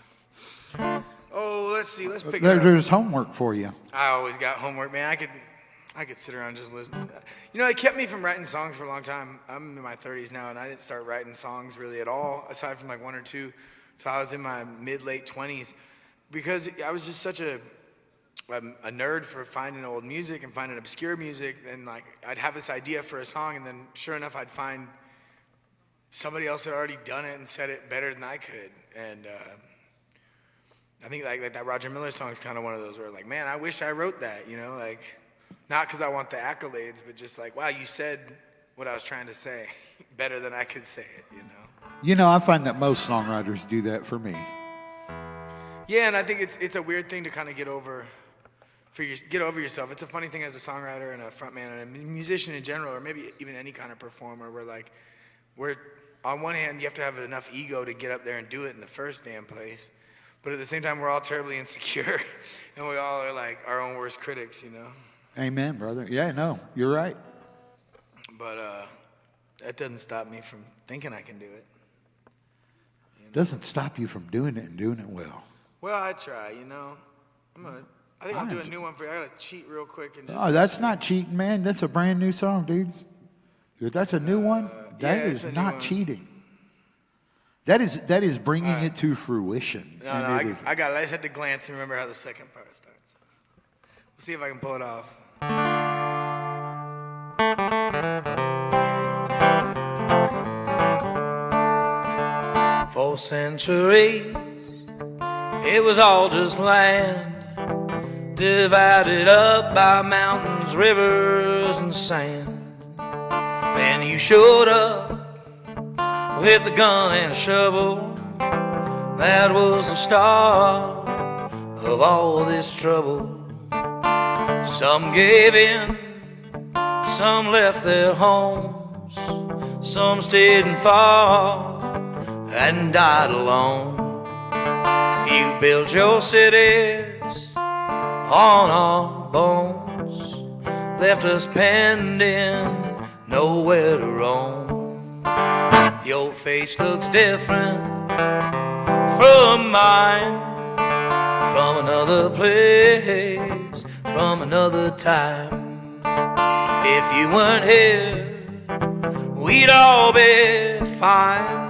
Oh, let's see. Let's pick it up. There's homework for you. I always got homework, man. I could sit around and just listen. It kept me from writing songs for a long time. I'm in my 30s now, and I didn't start writing songs really at all, aside from like one or two. So I was in my mid-late 20s. Because I was just such a I'm a nerd for finding old music and finding obscure music, and like I'd have this idea for a song, and then sure enough, I'd find somebody else had already done it and said it better than I could. And I think like that Roger Miller song is kind of one of those where like, man, I wish I wrote that, you know, like not because I want the accolades, but just like, wow, you said what I was trying to say better than I could say it, you know. You know, I find that most songwriters do that for me. Yeah, and I think it's a weird thing to kind of get over yourself. It's a funny thing as a songwriter and a frontman and a musician in general, or maybe even any kind of performer, where like we're on one hand you have to have enough ego to get up there and do it in the first damn place, but at the same time we're all terribly insecure, and we all are like our own worst critics, you know. Amen, brother. Yeah, no, you're right. But that doesn't stop me from thinking I can do it. Doesn't stop you from doing it and doing it well. Well, I try, you know. I think I'll do a new one for you. I gotta cheat real quick and just. Oh, that's not cheating, man. That's a brand new song, dude. If that's a new one, that is not cheating. That is bringing it to fruition. No, I got it. I just had to glance and remember how the second part starts. We'll see if I can pull it off. For centuries, it was all just land, divided up by mountains, rivers, and sand. Then you showed up with a gun and a shovel. That was the start of all this trouble. Some gave in, some left their homes, some stayed and fought and died alone. You built your cities on our bones, left us pending, nowhere to roam. Your face looks different from mine, from another place, from another time. If you weren't here, we'd all be fine.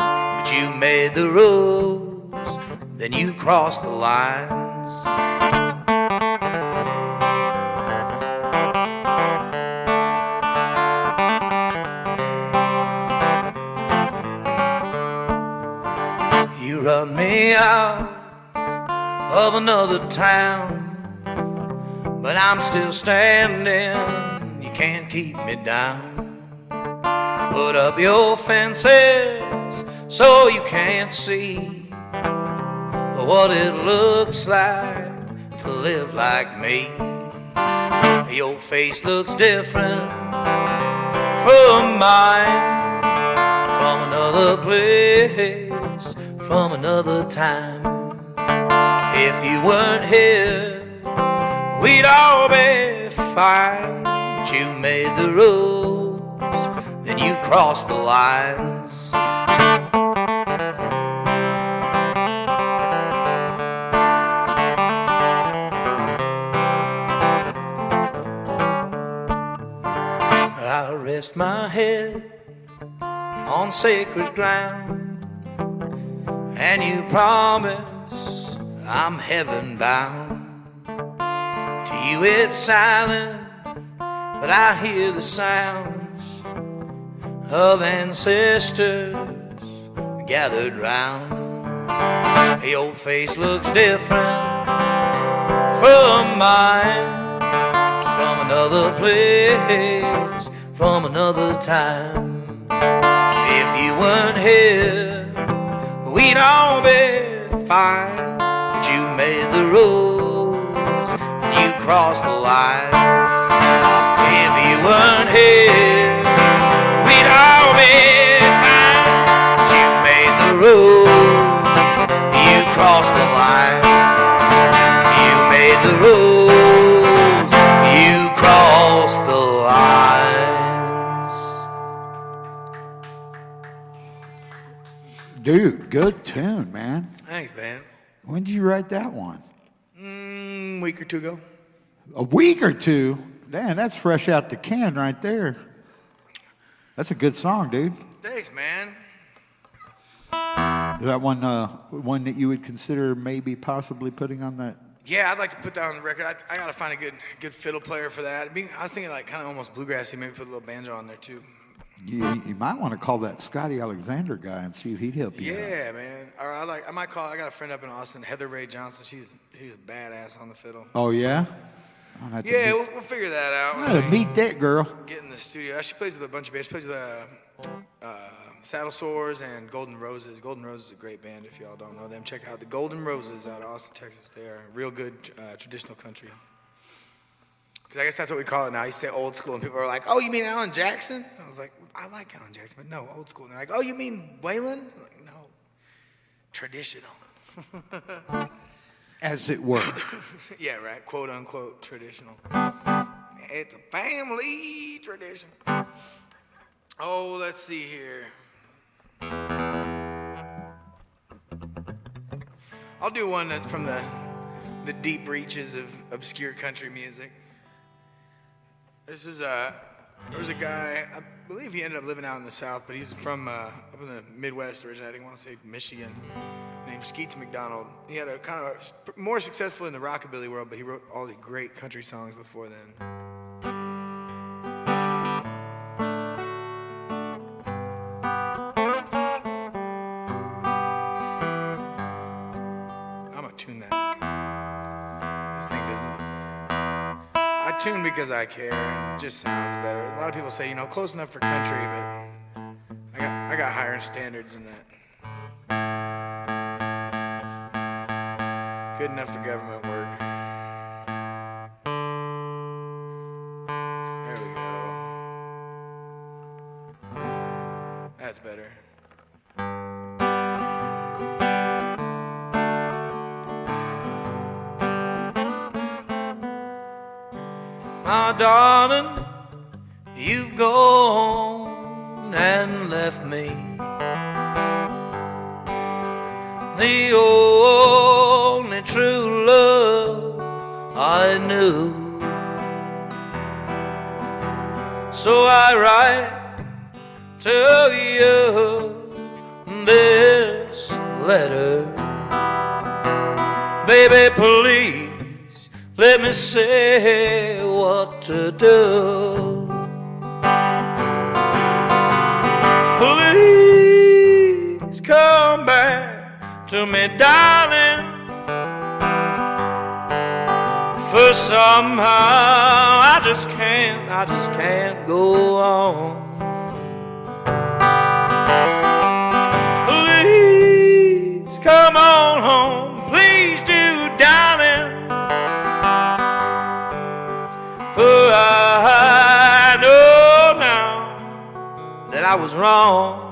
But you made the rules, then you crossed the lines. You run me out of another town, but I'm still standing, you can't keep me down. Put up your fences so you can't see what it looks like to live like me. Your face looks different from mine, from another place, from another time. If you weren't here, we'd all be fine. But you made the rules, then you crossed the lines. I rest my head on sacred ground, and you promise I'm heaven bound. To you it's silent, but I hear the sounds of ancestors gathered round. Your face looks different from mine, from another place, from another time. If you weren't here, we'd all be fine. But you made the rules and you crossed the lines. If you weren't here, we'd all be fine. But you made the rules, you crossed the lines. You made the rules, you crossed the lines. Dude, good tune, man. Thanks, man. When did you write that one? Week or two ago. A week or two? Damn, that's fresh out the can right there. That's a good song, dude. Thanks, man. Is that one that you would consider maybe possibly putting on that Yeah, I'd like to put that on the record. I got to find a good fiddle player for that. I was thinking like kind of almost bluegrassy, maybe put a little banjo on there too. You might want to call that Scotty Alexander guy and see if he'd help you out. Yeah, man. Or I might call. I got a friend up in Austin, Heather Ray Johnson. She's a badass on the fiddle. Oh, yeah? Yeah, we'll figure that out. I gotta meet that girl. Get in the studio. She plays with a bunch of bands. She plays with Saddle Sores and Golden Roses. Golden Roses is a great band if y'all don't know them. Check out the Golden Roses out of Austin, Texas. They are real good traditional country. Because I guess that's what we call it now. I used to say old school, and people are like, oh, you mean Alan Jackson? I was like, I like Alan Jackson, but no, old school. And they're like, oh, you mean Waylon? I'm like, no, traditional. As it were. Yeah, right, quote unquote traditional. It's a family tradition. Oh, let's see here. I'll do one that's from the deep reaches of obscure country music. This is there was a guy, I believe he ended up living out in the South, but he's from up in the Midwest originally, I think I want to say Michigan, named Skeets McDonald. He had a kind of more successful in the rockabilly world, but he wrote all the great country songs before then. Tune because I care, and it just sounds better. A lot of people say, close enough for country, but I got higher standards than that. Good enough for government work. There we go. That's better. My darling, you've gone and left me the only true love I knew. So I write to you this letter. Baby, please let me say what to do. Please come back to me, darling. For somehow I just can't go on. Please come on home, please do, darling. For I know now that I was wrong.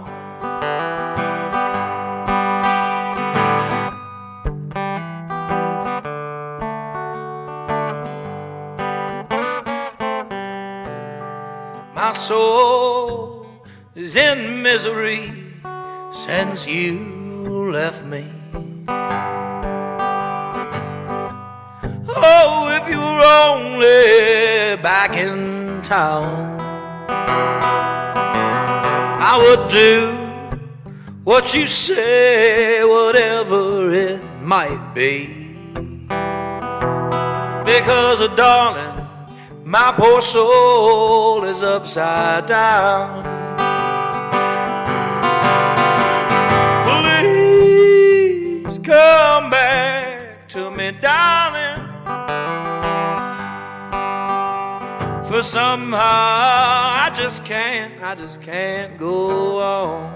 My soul is in misery since you left me. Oh, if you were only back in town, I would do what you say, whatever it might be. Because, darling, my poor soul is upside down. Please come back to me, darling. For somehow I just can't go on.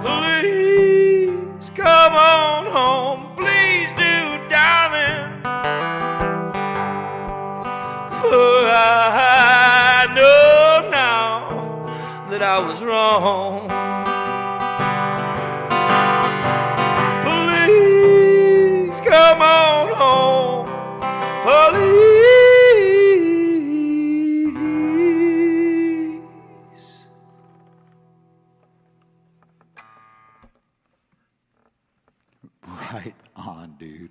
Please come on home, please do, darling. For I know now that I was wrong. Please come on home. Police. Right on, dude.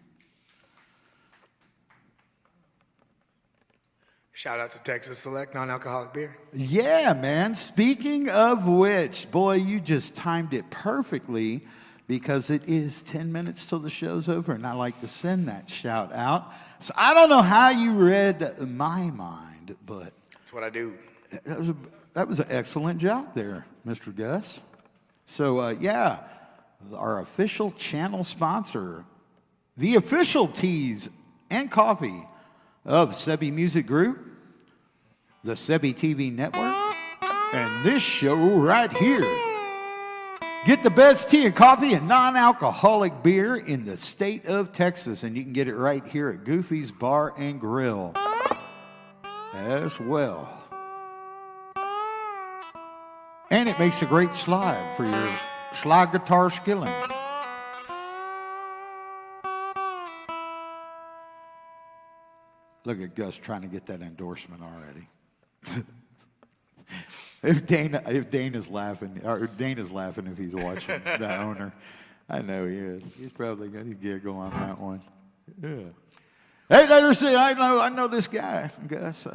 Shout out to Texas Select non-alcoholic beer. Yeah, man. Speaking of which, boy, you just timed it perfectly because it is 10 minutes till the show's over, and I like to send that shout out. So I don't know how you read my mind, but That's what I do. that was an excellent job there, Mr. Gus. So, yeah, our official channel sponsor, the official teas and coffee of Sebby Music Group, the Sebby TV Network, and this show right here. Get the best tea and coffee and non-alcoholic beer in the state of Texas, and you can get it right here at Goofy's Bar and Grill as well. And it makes a great slide for your slide guitar skilling. Look at Gus trying to get that endorsement already. If Dana's laughing, or Dana's laughing if he's watching the owner. I know he is. He's probably got a giggle on that one. Yeah. Hey, Dana, I know this guy, Gus.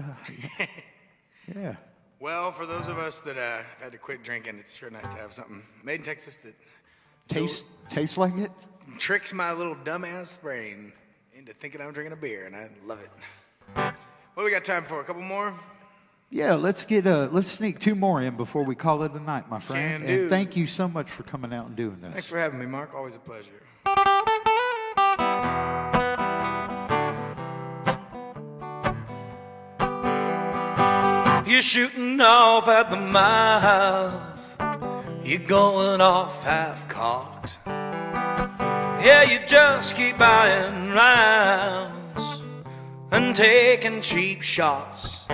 Yeah. Well, for those of us that had to quit drinking, it's sure nice to have something made in Texas that Tastes like it? tricks my little dumbass brain into thinking I'm drinking a beer, and I love it. What do we got time for? A couple more? Yeah, let's sneak two more in before we call it a night, my friend. Can do. And thank you so much for coming out and doing this. Thanks for having me, Mark. Always a pleasure. You're shooting off at the mouth, you're going off half-cocked. Yeah, you just keep buying rounds and taking cheap shots.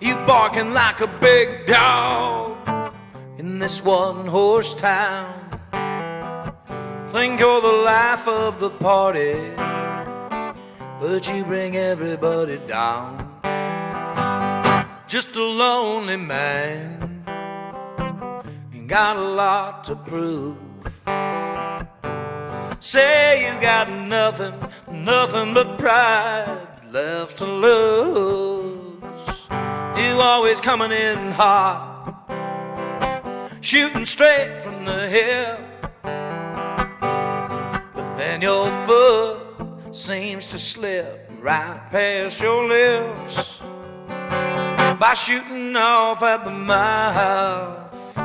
You barking like a big dog in this one-horse town. Think you're the life of the party, but you bring everybody down. Just a lonely man, ain't got a lot to prove. Say you got nothing but pride left to lose. You always coming in hot, shooting straight from the hip, but then your foot seems to slip right past your lips. By shooting off at the mouth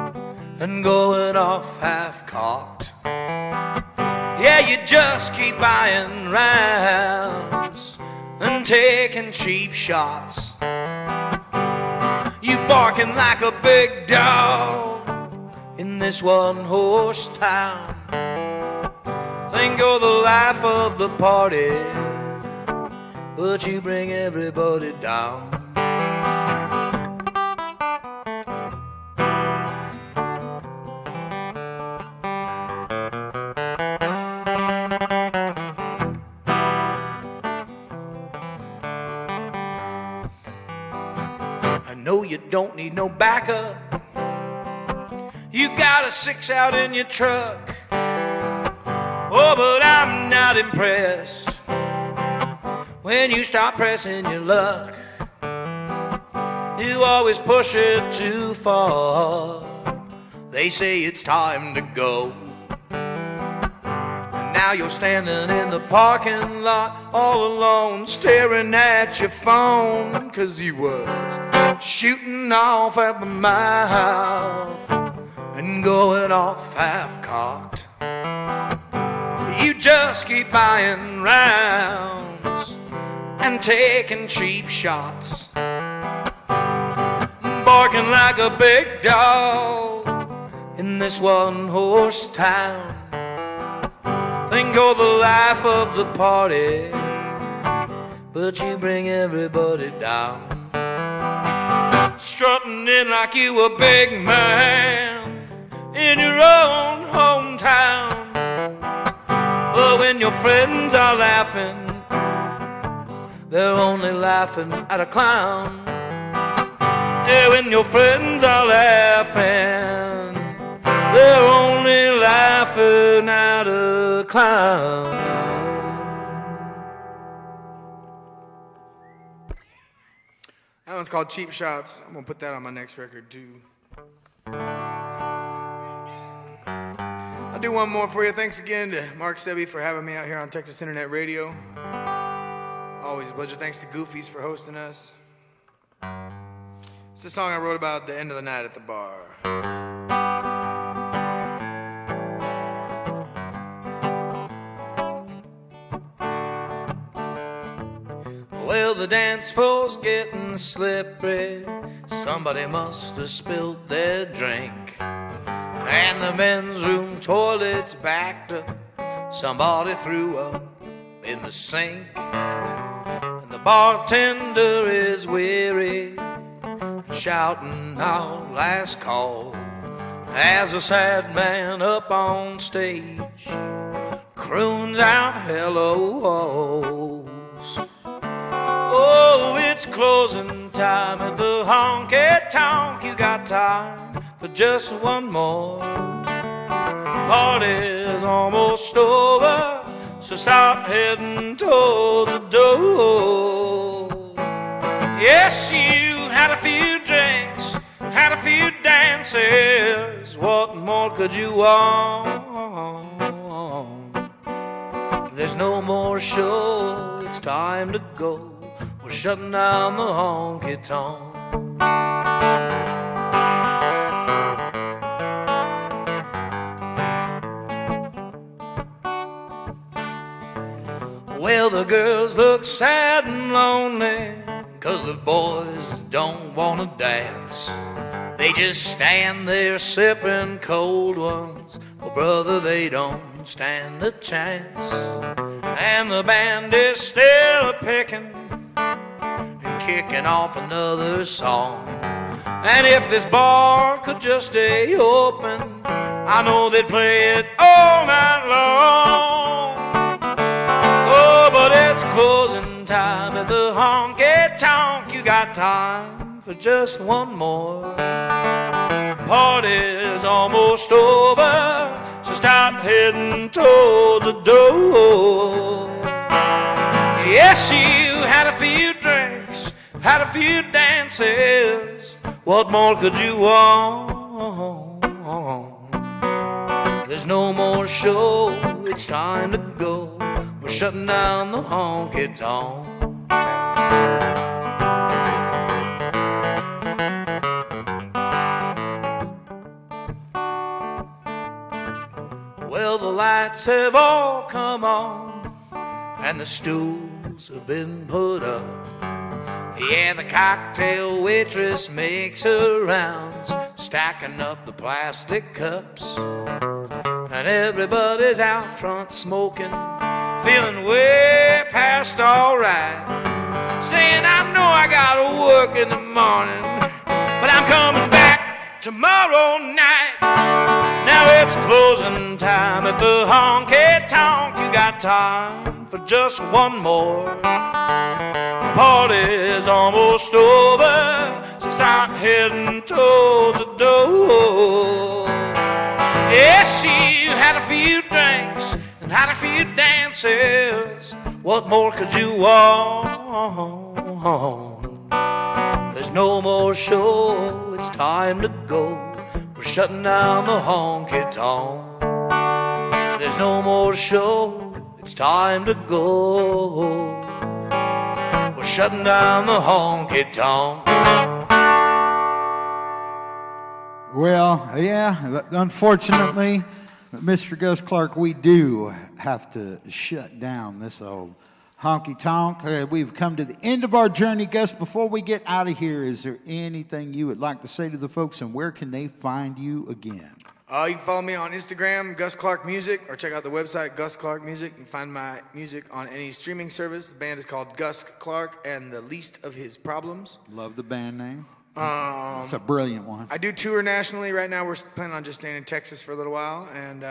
and going off half-cocked. Yeah, you just keep buying rounds and taking cheap shots. You barking like a big dog in this one-horse town. Think you're the life of the party, but you bring everybody down. You don't need no backup. You got a 6 out in your truck. Oh, but I'm not impressed when you start pressing your luck. You always push it too far. They say it's time to go. And now you're standing in the parking lot all alone, staring at your phone, 'cause you was shooting off at the mouth and going off half-cocked. You just keep buying rounds and taking cheap shots, barking like a big dog in this one-horse town. Think you're the life of the party, but you bring everybody down. Strutting in like you a big man in your own hometown. But when your friends are laughing, they're only laughing at a clown. Yeah, when your friends are laughing, they're only laughing at a clown. That one's called Cheap Shots. I'm going to put that on my next record, too. I'll do one more for you. Thanks again to Mark Sebby for having me out here on Texas Internet Radio. Always a pleasure. Thanks to Goofies for hosting us. It's a song I wrote about the end of the night at the bar. Well, the dance floor's getting slippery. Somebody must have spilled their drink. And the men's room toilet's backed up. Somebody threw up in the sink. And the bartender is weary, shouting out last call as a sad man up on stage croons out hellos. Oh, it's closing time at the honky-tonk. You got time for just one more. Party's almost over, so start heading towards the door. Yes, you had a few drinks, had a few dances. What more could you want? There's no more show, it's time to go. We're shutting down the honky-tonk. Well, the girls look sad and lonely, 'cause the boys don't wanna dance. They just stand there sipping cold ones. Oh, brother, they don't stand a chance. And the band is still picking and kicking off another song. And if this bar could just stay open, I know they'd play it all night long. Oh, but it's closing time at the honky-tonk. You got time for just one more. Party's almost over, so start heading towards the door. Yes, you had a few drinks, had a few dances. What more could you want? There's no more show, it's time to go. We're shutting down the honky-tonk. Well, the lights have all come on, and the stools have been put up. Yeah, the cocktail waitress makes her rounds, stacking up the plastic cups. And everybody's out front smoking, feeling way past alright, saying, I know I gotta work in the morning, but I'm coming back tomorrow night. Now it's closing time at the honky-tonk. You got time for just one more. Party's almost over, so start heading towards the door. Yes, you had a few drinks and had a few dances. What more could you want? There's no more show, it's time to go. We're shutting down the honky-tonk. There's no more show, it's time to go. We're shutting down the honky-tonk. Well, yeah, unfortunately, Mr. Gus Clark, we do have to shut down this old honky-tonk. We've come to the end of our journey. Gus, before we get out of here, is there anything you would like to say to the folks, and where can they find you again? You can follow me on Instagram, Gus Clark Music, or check out the website, Gus Clark Music. You can find my music on any streaming service. The band is called Gus Clark and the Least of His Problems. Love the band name. It's a brilliant one. I do tour nationally. Right now we're planning on just staying in Texas for a little while. And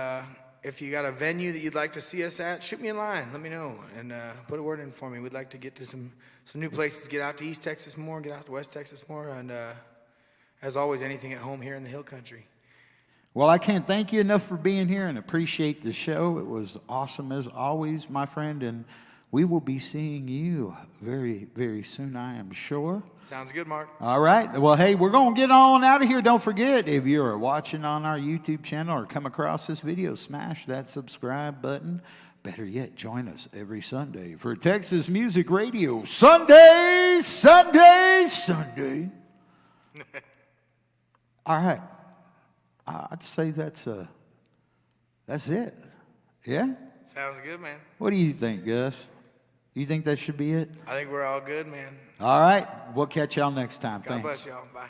if you got a venue that you'd like to see us at, shoot me a line. Let me know and put a word in for me. We'd like to get to some new places, get out to East Texas more, get out to West Texas more. And as always, anything at home here in the Hill Country. Well, I can't thank you enough for being here and appreciate the show. It was awesome as always, my friend. And we will be seeing you very, very soon, I am sure. Sounds good, Mark. All right. Well, hey, we're going to get on out of here. Don't forget, if you're watching on our YouTube channel or come across this video, smash that subscribe button. Better yet, join us every Sunday for Texas Music Radio. Sunday, Sunday, Sunday. All right. I'd say that's it. Yeah? Sounds good, man. What do you think, Gus? You think that should be it? I think we're all good, man. All right. We'll catch y'all next time. God Thanks. bless y'all. Bye.